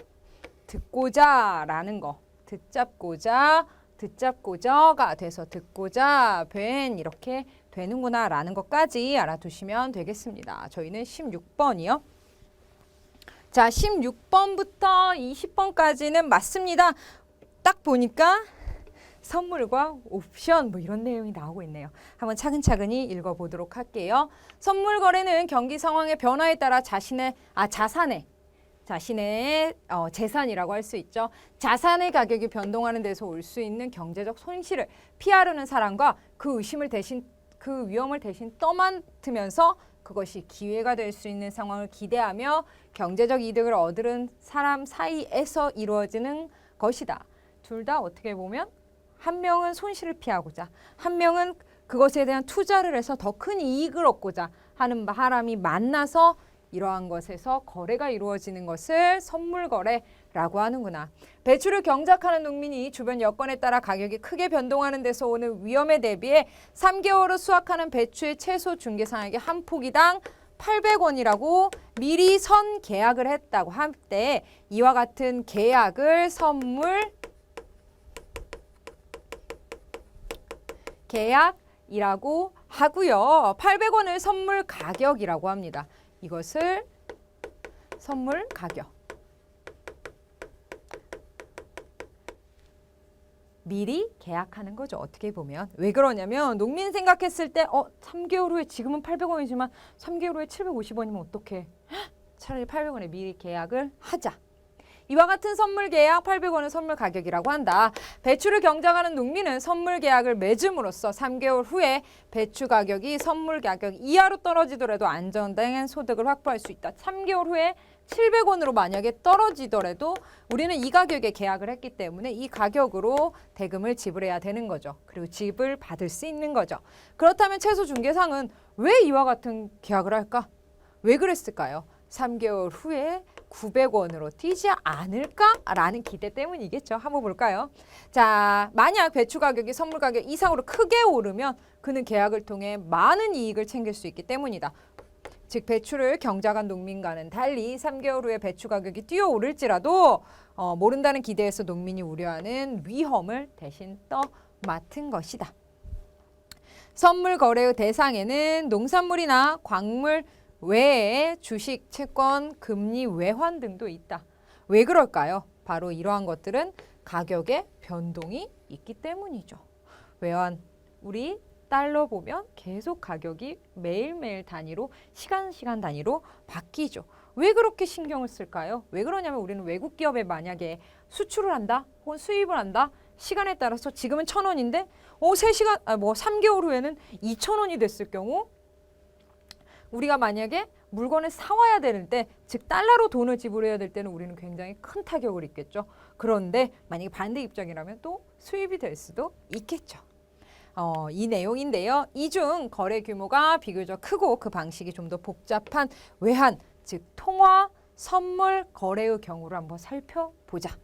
듣고자 라는 거 듣잡고자 듣잡고저가 돼서 듣고자 된 이렇게 되는구나 라는 것까지 알아두시면 되겠습니다. 저희는 16번이요. 자, 16번부터 20번까지는 맞습니다. 딱 보니까 선물과 옵션 뭐 이런 내용이 나오고 있네요. 한번 차근차근히 읽어보도록 할게요. 선물 거래는 경기 상황의 변화에 따라 자신의 재산이라고 할 수 있죠. 자산의 가격이 변동하는 데서 올 수 있는 경제적 손실을 피하려는 사람과 그 위험을 대신 떠맡으면서 그것이 기회가 될 수 있는 상황을 기대하며 경제적 이득을 얻는 사람 사이에서 이루어지는 것이다. 둘 다 어떻게 보면 한 명은 손실을 피하고자 한 명은 그것에 대한 투자를 해서 더 큰 이익을 얻고자 하는 사람이 만나서 이러한 것에서 거래가 이루어지는 것을 선물 거래라고 하는구나. 배추를 경작하는 농민이 주변 여건에 따라 가격이 크게 변동하는 데서 오는 위험에 대비해 3개월후 수확하는 배추의 채소 중개상에게 한 포기당 800원이라고 미리 선 계약을 했다고 할 때 이와 같은 계약을 선물 계약이라고 하고요. 800원을 선물 가격이라고 합니다. 이것을 선물 가격. 미리 계약하는 거죠. 어떻게 보면. 왜 그러냐면 농민 생각했을 때 3개월 후에 지금은 800원이지만 3개월 후에 750원이면 어떡해. 차라리 800원에 미리 계약을 하자. 이와 같은 선물 계약 800원은 선물 가격이라고 한다. 배추를 경작하는 농민은 선물 계약을 맺음으로써 3개월 후에 배추 가격이 선물 가격 이하로 떨어지더라도 안정된 소득을 확보할 수 있다. 3개월 후에 700원으로 만약에 떨어지더라도 우리는 이 가격에 계약을 했기 때문에 이 가격으로 대금을 지불해야 되는 거죠. 그리고 지불 받을 수 있는 거죠. 그렇다면 최소 중개상은 왜 이와 같은 계약을 할까? 왜 그랬을까요? 3개월 후에 900원으로 뛰지 않을까라는 기대 때문이겠죠. 한번 볼까요? 자, 만약 배추 가격이 선물 가격 이상으로 크게 오르면 그는 계약을 통해 많은 이익을 챙길 수 있기 때문이다. 즉 배추를 경작한 농민과는 달리 3개월 후에 배추 가격이 뛰어오를지라도 모른다는 기대에서 농민이 우려하는 위험을 대신 떠맡은 것이다. 선물 거래의 대상에는 농산물이나 광물 외에 주식, 채권, 금리, 외환 등도 있다. 왜 그럴까요? 바로 이러한 것들은 가격의 변동이 있기 때문이죠. 외환, 우리 달러 보면 계속 가격이 매일매일 단위로 시간 단위로 바뀌죠. 왜 그렇게 신경을 쓸까요? 왜 그러냐면 우리는 외국 기업에 만약에 수출을 한다 혹은 수입을 한다 시간에 따라서 지금은 1,000원인데 3개월 후에는 2,000원이 됐을 경우 우리가 만약에 물건을 사와야 되는 때, 즉 달러로 돈을 지불해야 될 때는 우리는 굉장히 큰 타격을 입겠죠. 그런데 만약에 반대 입장이라면 또 수입이 될 수도 있겠죠. 이 내용인데요. 이 중 거래 규모가 비교적 크고 그 방식이 좀 더 복잡한 외환, 즉 통화, 선물, 거래의 경우를 한번 살펴보자.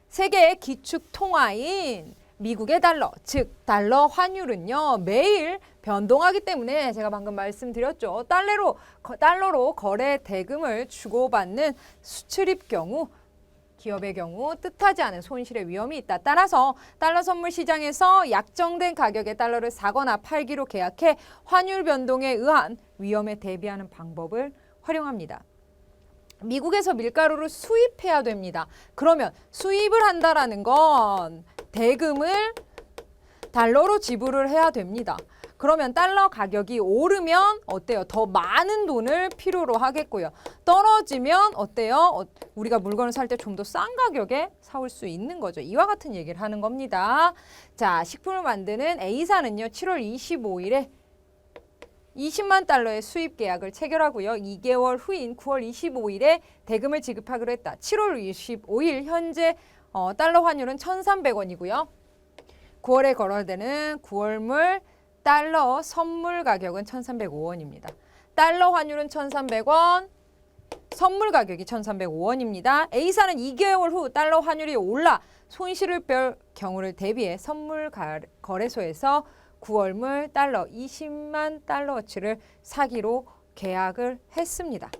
세계 기축 통화인 미국의 달러, 즉 달러 환율은요 매일 변동하기 때문에 제가 방금 말씀드렸죠. 달러로 거래 대금을 주고받는 수출입 경우 기업의 경우 뜻하지 않은 손실의 위험이 있다. 따라서 달러 선물 시장에서 약정된 가격의 달러를 사거나 팔기로 계약해 환율 변동에 의한 위험에 대비하는 방법을 활용합니다. 미국에서 밀가루를 수입해야 됩니다. 그러면 수입을 한다라는 건 대금을 달러로 지불을 해야 됩니다. 그러면 달러 가격이 오르면 어때요? 더 많은 돈을 필요로 하겠고요. 떨어지면 어때요? 우리가 물건을 살 때 좀 더 싼 가격에 사올 수 있는 거죠. 이와 같은 얘기를 하는 겁니다. 자, 식품을 만드는 A사는요. 7월 25일에 20만 달러의 수입 계약을 체결하고요. 2개월 후인 9월 25일에 대금을 지급하기로 했다. 7월 25일 현재 달러 환율은 1,300원이고요. 9월에 거래되는 9월물 달러 선물 가격은 1,305원입니다. 달러 환율은 1,300원, 선물 가격이 1,305원입니다. A사는 2개월 후 달러 환율이 올라 손실을 볼 경우를 대비해 선물 거래소에서 9월물 달러 20만 달러어치를 사기로 계약을 했습니다.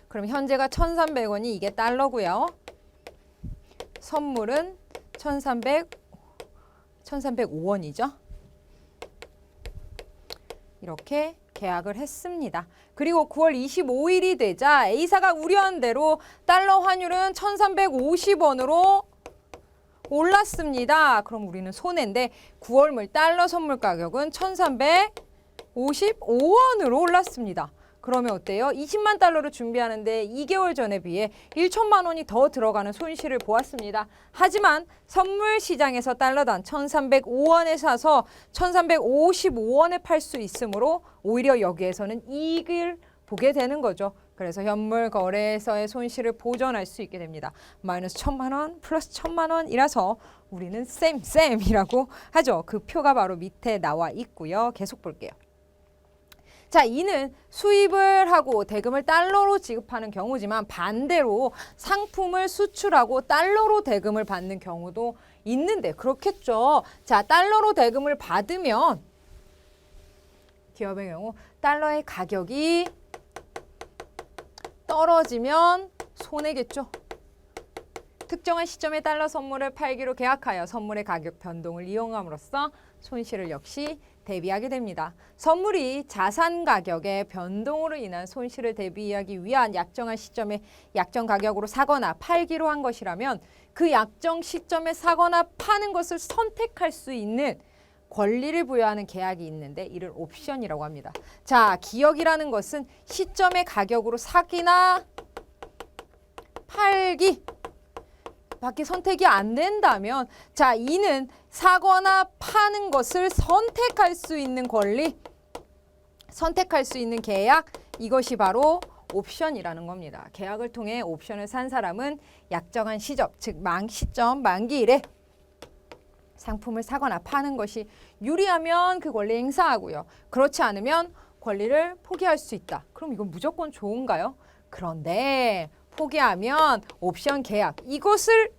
그럼 현재가 1,300원이 이게 달러고요. 선물은 1,305원이죠. 이렇게 계약을 했습니다. 그리고 9월 25일이 되자 A사가 우려한 대로 달러 환율은 1,350원으로 올랐습니다. 그럼 우리는 손해인데 9월물 달러 선물 가격은 1,355원으로 올랐습니다. 그러면 어때요? 20만 달러를 준비하는데 2개월 전에 비해 1천만 원이 더 들어가는 손실을 보았습니다. 하지만 선물 시장에서 달러당 1,305원에 사서 1,355원에 팔 수 있으므로 오히려 여기에서는 이익을 보게 되는 거죠. 그래서 현물 거래에서의 손실을 보전할 수 있게 됩니다. 마이너스 1,000만 원 플러스 1,000만 원이라서 우리는 쌤이라고 하죠. 그 표가 바로 밑에 나와 있고요. 계속 볼게요. 자, 이는 수입을 하고 대금을 달러로 지급하는 경우지만 반대로 상품을 수출하고 달러로 대금을 받는 경우도 있는데 그렇겠죠. 자, 달러로 대금을 받으면 기업의 경우 달러의 가격이 떨어지면 손해겠죠. 특정한 시점에 달러 선물을 팔기로 계약하여 선물의 가격 변동을 이용함으로써 손실을 역시 대비하게 됩니다. 선물이 자산 가격의 변동으로 인한 손실을 대비하기 위한 약정한 시점에 약정 가격으로 사거나 팔기로 한 것이라면 그 약정 시점에 사거나 파는 것을 선택할 수 있는 권리를 부여하는 계약이 있는데 이를 옵션이라고 합니다. 자, 기억이라는 것은 시점의 가격으로 사기나 팔기 밖에 선택이 안 된다면 자, 이는 사거나 파는 것을 선택할 수 있는 권리, 선택할 수 있는 계약, 이것이 바로 옵션이라는 겁니다. 계약을 통해 옵션을 산 사람은 약정한 시점, 즉 시점 만기일에 상품을 사거나 파는 것이 유리하면 그 권리 행사하고요. 그렇지 않으면 권리를 포기할 수 있다. 그럼 이건 무조건 좋은가요? 그런데 포기하면 옵션 계약, 이것을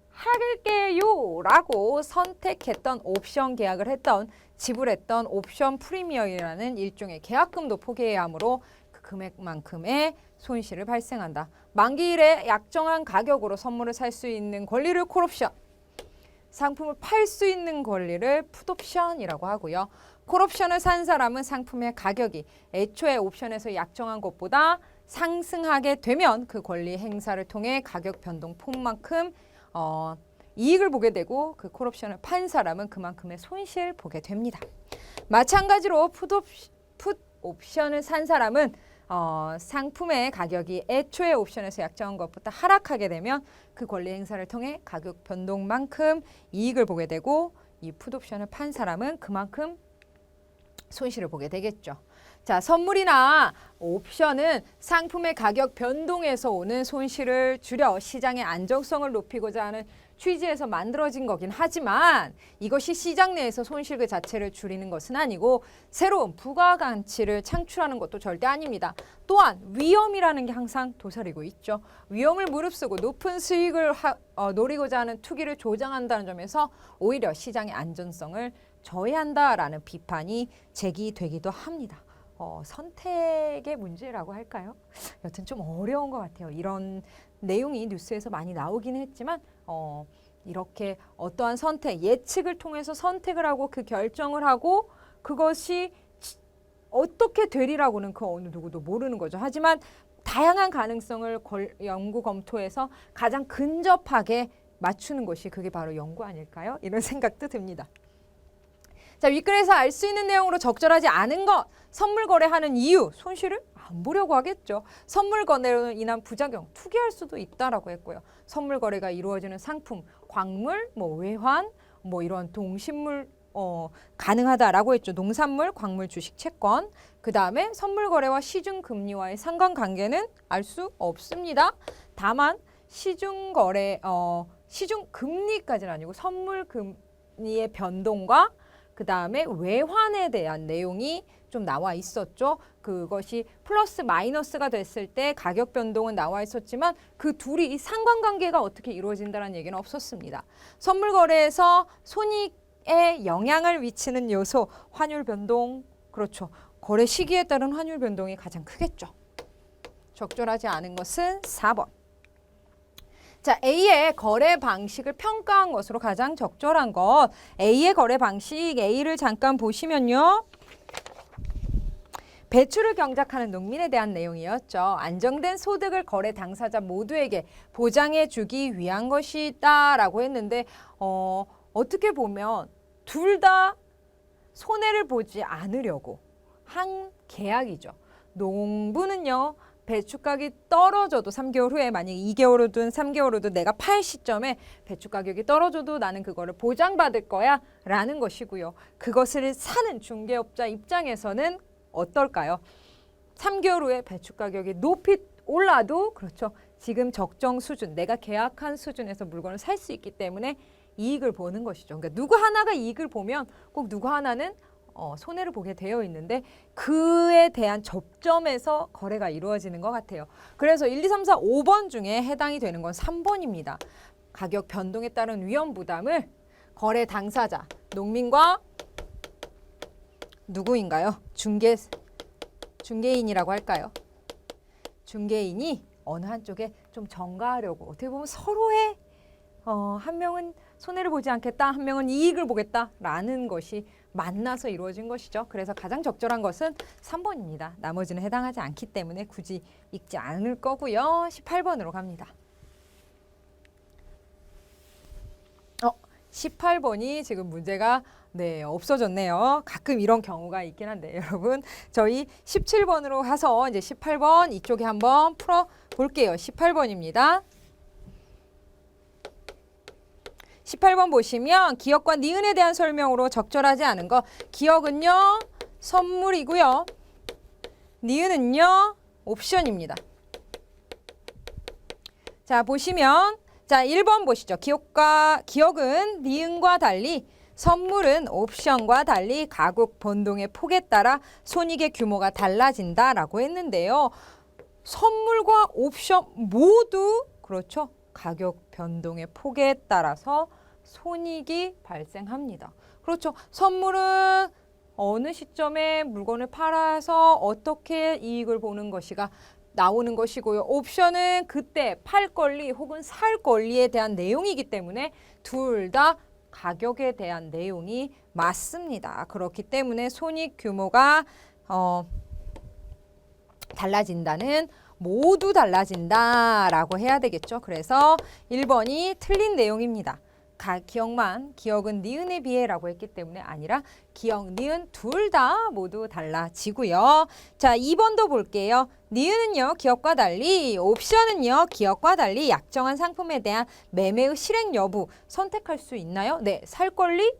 할게요 라고 선택했던 옵션 계약을 했던 지불했던 옵션 프리미엄이라는 일종의 계약금도 포기해야 하므로 그 금액만큼의 손실을 발생한다. 만기일에 약정한 가격으로 선물을 살 수 있는 권리를 콜옵션, 상품을 팔 수 있는 권리를 풋옵션이라고 하고요. 콜옵션을 산 사람은 상품의 가격이 애초에 옵션에서 약정한 것보다 상승하게 되면 그 권리 행사를 통해 가격 변동 폭만큼 이익을 보게 되고 그 콜옵션을 판 사람은 그만큼의 손실 보게 됩니다. 마찬가지로 풋옵션을 산 사람은 상품의 가격이 애초에 옵션에서 약정한 것보다 하락하게 되면 그 권리 행사를 통해 가격 변동만큼 이익을 보게 되고 이 풋옵션을 판 사람은 그만큼 손실을 보게 되겠죠. 자, 선물이나 옵션은 상품의 가격 변동에서 오는 손실을 줄여 시장의 안정성을 높이고자 하는 취지에서 만들어진 거긴 하지만 이것이 시장 내에서 손실 그 자체를 줄이는 것은 아니고 새로운 부가가치를 창출하는 것도 절대 아닙니다. 또한 위험이라는 게 항상 도사리고 있죠. 위험을 무릅쓰고 높은 수익을 노리고자 하는 투기를 조장한다는 점에서 오히려 시장의 안전성을 저해한다라는 비판이 제기되기도 합니다. 선택의 문제라고 할까요? 여튼 좀 어려운 것 같아요. 이런 내용이 뉴스에서 많이 나오긴 했지만 이렇게 어떠한 선택, 예측을 통해서 선택을 하고 그 결정을 하고 그것이 어떻게 되리라고는 그 어느 누구도 모르는 거죠. 하지만 다양한 가능성을 연구 검토해서 가장 근접하게 맞추는 것이 그게 바로 연구 아닐까요? 이런 생각도 듭니다. 자, 윗글에서 알 수 있는 내용으로 적절하지 않은 것, 선물 거래하는 이유, 손실을 안 보려고 하겠죠. 선물 거래로 인한 부작용, 투기할 수도 있다라고 했고요. 선물 거래가 이루어지는 상품, 광물, 외환, 이런 동식물 가능하다라고 했죠. 농산물, 광물, 주식, 채권. 그 다음에 선물 거래와 시중 금리와의 상관관계는 알 수 없습니다. 다만 시중 거래, 시중 금리까지는 아니고 선물 금리의 변동과 그 다음에 외환에 대한 내용이 좀 나와 있었죠. 그것이 플러스 마이너스가 됐을 때 가격 변동은 나와 있었지만 그 둘이 상관관계가 어떻게 이루어진다는 얘기는 없었습니다. 선물 거래에서 손익에 영향을 미치는 요소, 환율 변동, 그렇죠. 거래 시기에 따른 환율 변동이 가장 크겠죠. 적절하지 않은 것은 4번. 자, A의 거래 방식을 평가한 것으로 가장 적절한 것. A의 거래 방식, A를 잠깐 보시면요. 배출을 경작하는 농민에 대한 내용이었죠. 안정된 소득을 거래 당사자 모두에게 보장해 주기 위한 것이다 라고 했는데 어떻게 보면 둘 다 손해를 보지 않으려고 한 계약이죠. 농부는요. 배추가격이 떨어져도 3개월 후에 만약에 2개월 후든 3개월 후든 내가 팔 시점에 배추 가격이 떨어져도 나는 그거를 보장받을 거야 라는 것이고요. 그것을 사는 중개업자 입장에서는 어떨까요? 3개월 후에 배추 가격이 높이 올라도 그렇죠. 지금 적정 수준, 내가 계약한 수준에서 물건을 살 수 있기 때문에 이익을 보는 것이죠. 그러니까 누구 하나가 이익을 보면 꼭 누구 하나는 손해를 보게 되어 있는데 그에 대한 접점에서 거래가 이루어지는 것 같아요. 그래서 1, 2, 3, 4, 5번 중에 해당이 되는 건 3번입니다. 가격 변동에 따른 위험 부담을 거래 당사자, 농민과 누구인가요? 중개인이라고 할까요? 중개인이 어느 한쪽에 좀 전가하려고 어떻게 보면 서로의 한 명은 손해를 보지 않겠다, 한 명은 이익을 보겠다라는 것이 만나서 이루어진 것이죠. 그래서 가장 적절한 것은 3번입니다. 나머지는 해당하지 않기 때문에 굳이 읽지 않을 거고요. 18번으로 갑니다. 18번이 지금 문제가 없어졌네요. 가끔 이런 경우가 있긴 한데 여러분 저희 17번으로 가서 이제 18번 이쪽에 한번 풀어 볼게요. 18번입니다. 18번 보시면 기억과 니은에 대한 설명으로 적절하지 않은 거. 기억은요 선물이고요. 니은은요 옵션입니다. 자, 보시면 자, 1번 보시죠. 기억은 니은과 달리 선물은 옵션과 달리 가격 변동의 폭에 따라 손익의 규모가 달라진다라고 했는데요. 선물과 옵션 모두 그렇죠. 가격 변동의 폭에 따라서 손익이 발생합니다. 그렇죠. 선물은 어느 시점에 물건을 팔아서 어떻게 이익을 보는 것이가 나오는 것이고요. 옵션은 그때 팔 권리 혹은 살 권리에 대한 내용이기 때문에 둘 다 가격에 대한 내용이 맞습니다. 그렇기 때문에 손익 규모가 달라진다는 모두 달라진다라고 해야 되겠죠. 그래서 1번이 틀린 내용입니다. 기억은 니은에 비해라고 했기 때문에 아니라 기억, 니은 둘 다 모두 달라지고요. 자, 2번도 볼게요. 니은은요, 기억과 달리, 옵션은요, 기억과 달리 약정한 상품에 대한 매매의 실행 여부 선택할 수 있나요? 네, 살 권리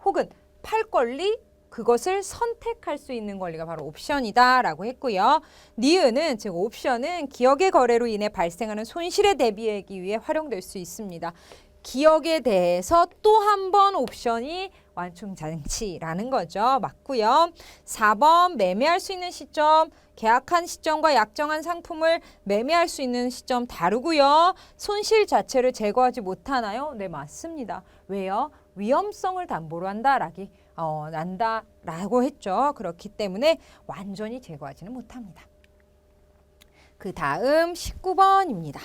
혹은 팔 권리 그것을 선택할 수 있는 권리가 바로 옵션이다라고 했고요. 니은은 즉 옵션은 기억의 거래로 인해 발생하는 손실에 대비하기 위해 활용될 수 있습니다. 기억에 대해서 또 한 번 옵션이 완충장치라는 거죠. 맞고요. 4번 매매할 수 있는 시점, 계약한 시점과 약정한 상품을 매매할 수 있는 시점 다르고요. 손실 자체를 제거하지 못하나요? 네, 맞습니다. 왜요? 위험성을 담보로 난다라고 했죠. 그렇기 때문에 완전히 제거하지는 못합니다. 그 다음 19번입니다.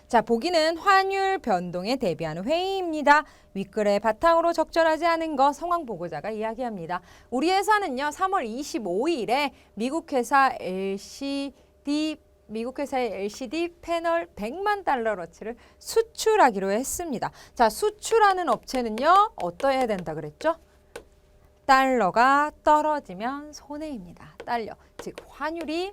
자, 보기는 환율 변동에 대비하는 회의입니다. 윗글의 바탕으로 적절하지 않은 거 상황 보고자가 이야기합니다. 우리 회사는요, 3월 25일에 미국 회사의 LCD 패널 100만 달러어치를 수출하기로 했습니다. 자, 수출하는 업체는요, 어떠해야 된다 그랬죠? 달러가 떨어지면 손해입니다. 즉 환율이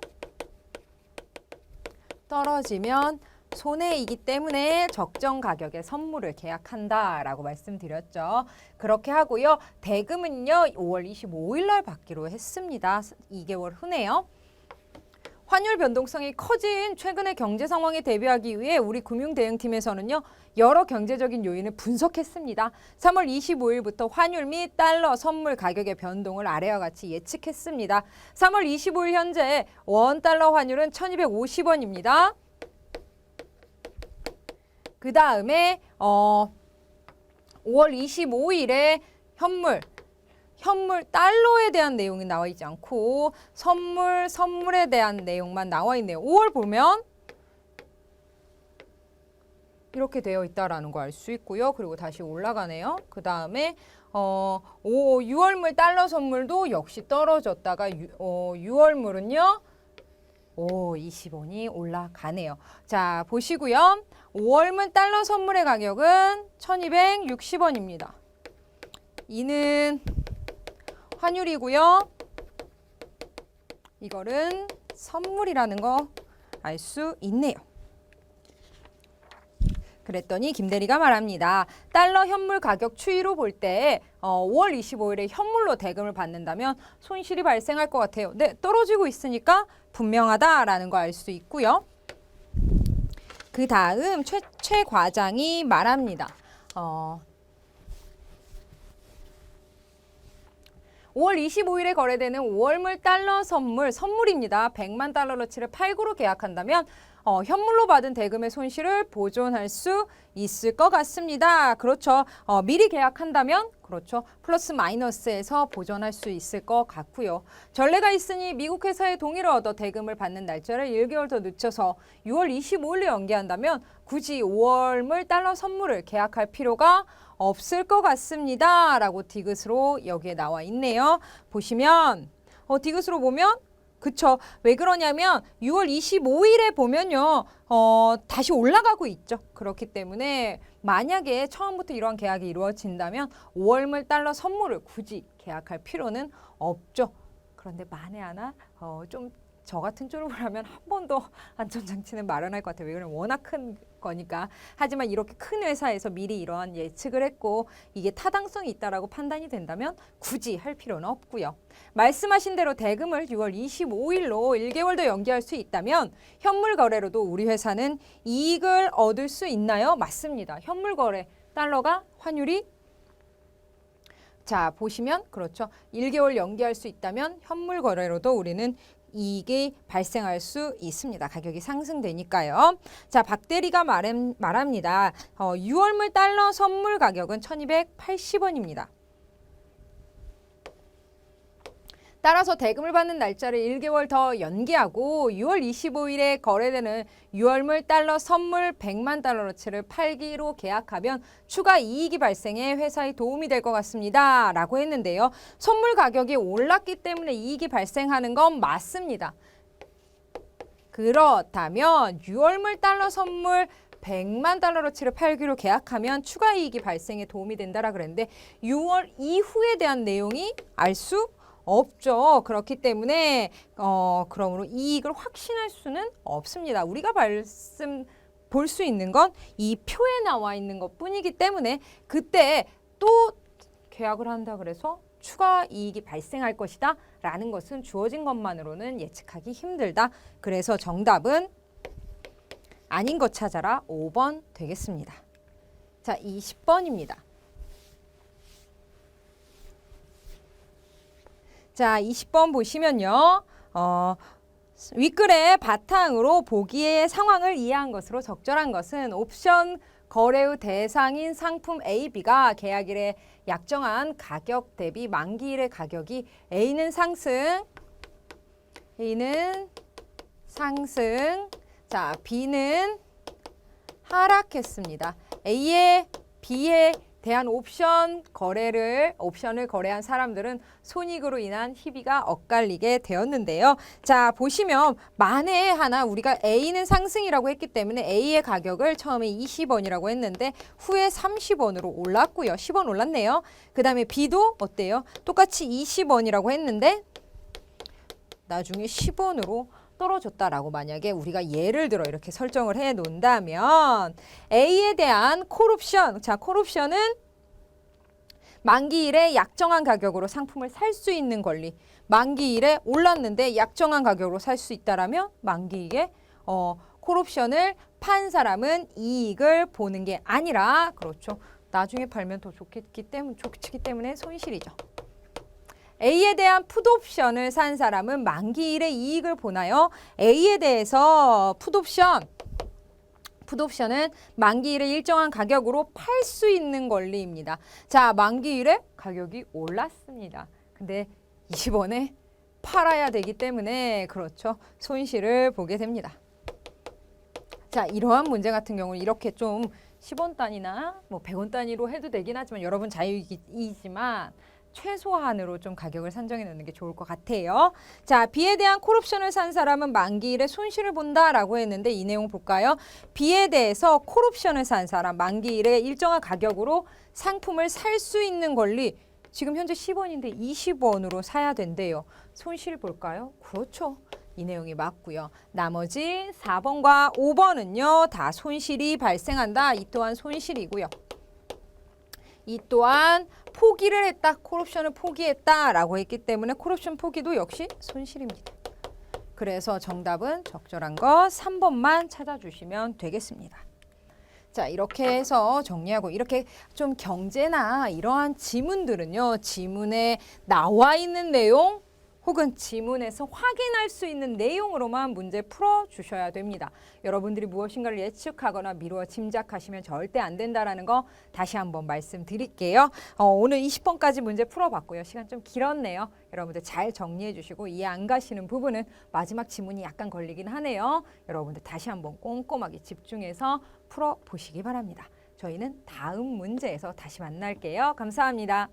떨어지면 손해이기 때문에 적정 가격의 선물을 계약한다라고 말씀드렸죠. 그렇게 하고요. 대금은요, 5월 25일 날 받기로 했습니다. 2개월 후네요. 환율 변동성이 커진 최근의 경제 상황에 대비하기 위해 우리 금융대응팀에서는요, 여러 경제적인 요인을 분석했습니다. 3월 25일부터 환율 및 달러 선물 가격의 변동을 아래와 같이 예측했습니다. 3월 25일 현재 원달러 환율은 1250원입니다. 그 다음에 5월 25일에 현물 달러에 대한 내용이 나와 있지 않고 선물에 대한 내용만 나와 있네요. 5월 보면 이렇게 되어 있다라는 거 알 수 있고요. 그리고 다시 올라가네요. 그 다음에 6월물 달러 선물도 역시 떨어졌다가 6월물은요. 20원이 올라가네요. 자, 보시고요. 5월물 달러 선물의 가격은 1260원입니다. 이는 환율이고요. 이거는 선물이라는 거 알 수 있네요. 그랬더니 김대리가 말합니다. 달러 현물 가격 추이로 볼 때 5월 25일에 현물로 대금을 받는다면 손실이 발생할 것 같아요. 네, 떨어지고 있으니까 분명하다라는 거 알 수 있고요. 그 다음 최 과장이 말합니다. 5월 25일에 거래되는 5월물 달러 선물입니다. 100만 달러어치를 8구로 계약한다면 현물로 받은 대금의 손실을 보존할 수 있을 것 같습니다. 그렇죠. 미리 계약한다면 그렇죠. 플러스 마이너스에서 보존할 수 있을 것 같고요. 전례가 있으니 미국 회사의 동의를 얻어 대금을 받는 날짜를 1개월 더 늦춰서 6월 25일로 연기한다면 굳이 5월물 달러 선물을 계약할 필요가 없을 것 같습니다. 라고 디귿으로 여기에 나와 있네요. 보시면 디귿으로 보면 그쵸. 왜 그러냐면 6월 25일에 보면요. 다시 올라가고 있죠. 그렇기 때문에 만약에 처음부터 이러한 계약이 이루어진다면 5월물 달러 선물을 굳이 계약할 필요는 없죠. 그런데 만에 하나 좀 저 같은 졸업을 하면 한 번도 안전장치는 마련할 것 같아요. 왜 그러면 워낙 큰 거니까. 하지만 이렇게 큰 회사에서 미리 이러한 예측을 했고 이게 타당성이 있다라고 판단이 된다면 굳이 할 필요는 없고요. 말씀하신 대로 대금을 6월 25일로 1개월 더 연기할 수 있다면 현물 거래로도 우리 회사는 이익을 얻을 수 있나요? 맞습니다. 현물 거래 달러가 환율이 자 보시면 그렇죠. 1개월 연기할 수 있다면 현물 거래로도 우리는 이익이 발생할 수 있습니다. 가격이 상승되니까요. 자, 박 대리가 말합니다. 6월물 달러 선물 가격은 1280원입니다. 따라서 대금을 받는 날짜를 1개월 더 연기하고 6월 25일에 거래되는 6월물 달러 선물 100만 달러어치를 팔기로 계약하면 추가 이익이 발생해 회사에 도움이 될 것 같습니다. 라고 했는데요. 선물 가격이 올랐기 때문에 이익이 발생하는 건 맞습니다. 그렇다면 6월물 달러 선물 100만 달러어치를 팔기로 계약하면 추가 이익이 발생에 도움이 된다라 그랬는데 6월 이후에 대한 내용이 알 수 없죠. 그렇기 때문에 그러므로 이익을 확신할 수는 없습니다. 우리가 볼 수 있는 건 이 표에 나와 있는 것뿐이기 때문에 그때 또 계약을 한다 그래서 추가 이익이 발생할 것이다 라는 것은 주어진 것만으로는 예측하기 힘들다. 그래서 정답은 아닌 것 찾아라 5번 되겠습니다. 자, 20번입니다. 자, 20번 보시면요. 윗글의 바탕으로 보기의 상황을 이해한 것으로 적절한 것은 옵션 거래의 대상인 상품 A, B가 계약일에 약정한 가격 대비 만기일의 가격이 A는 상승, 자, B는 하락했습니다. A에 B에 대한 옵션을 거래한 사람들은 손익으로 인한 희비가 엇갈리게 되었는데요. 자, 보시면 만에 하나 우리가 A는 상승이라고 했기 때문에 A의 가격을 처음에 20원이라고 했는데 후에 30원으로 올랐고요. 10원 올랐네요. 그 다음에 B도 어때요? 똑같이 20원이라고 했는데 나중에 10원으로 떨어졌다라고 만약에 우리가 예를 들어 이렇게 설정을 해 놓는다면 A에 대한 콜옵션, 자, 콜옵션은 만기일에 약정한 가격으로 상품을 살 수 있는 권리. 만기일에 올랐는데 약정한 가격으로 살 수 있다라면 만기일에 콜옵션을 판 사람은 이익을 보는 게 아니라 그렇죠. 나중에 팔면 더 좋기 때문에 손실이죠. A에 대한 풋옵션을 산 사람은 만기일에 이익을 보나요? A에 대해서 풋옵션은 만기일에 일정한 가격으로 팔 수 있는 권리입니다. 자, 만기일에 가격이 올랐습니다. 근데 20원에 팔아야 되기 때문에 그렇죠. 손실을 보게 됩니다. 자, 이러한 문제 같은 경우는 이렇게 좀 10원 단위나 뭐 100원 단위로 해도 되긴 하지만 여러분 자유이지만 최소한으로 좀 가격을 산정해 놓는 게 좋을 것 같아요. 자, B에 대한 콜옵션을 산 사람은 만기일에 손실을 본다라고 했는데 이 내용 볼까요? B에 대해서 콜옵션을 산 사람, 만기일에 일정한 가격으로 상품을 살 수 있는 권리 지금 현재 10원인데 20원으로 사야 된대요. 손실 볼까요? 그렇죠. 이 내용이 맞고요. 나머지 4번과 5번은요. 다 손실이 발생한다. 이 또한 손실이고요. 이 또한 포기를 했다. 콜옵션을 포기했다라고 했기 때문에 콜옵션 포기도 역시 손실입니다. 그래서 정답은 적절한 거 3번만 찾아주시면 되겠습니다. 자, 이렇게 해서 정리하고 이렇게 좀 경제나 이러한 지문들은요. 지문에 나와 있는 내용 혹은 지문에서 확인할 수 있는 내용으로만 문제 풀어주셔야 됩니다. 여러분들이 무엇인가를 예측하거나 미루어 짐작하시면 절대 안 된다는 거 다시 한번 말씀드릴게요. 오늘 20번까지 문제 풀어봤고요. 시간 좀 길었네요. 여러분들 잘 정리해 주시고 이해 안 가시는 부분은 마지막 지문이 약간 걸리긴 하네요. 여러분들 다시 한번 꼼꼼하게 집중해서 풀어보시기 바랍니다. 저희는 다음 문제에서 다시 만날게요. 감사합니다.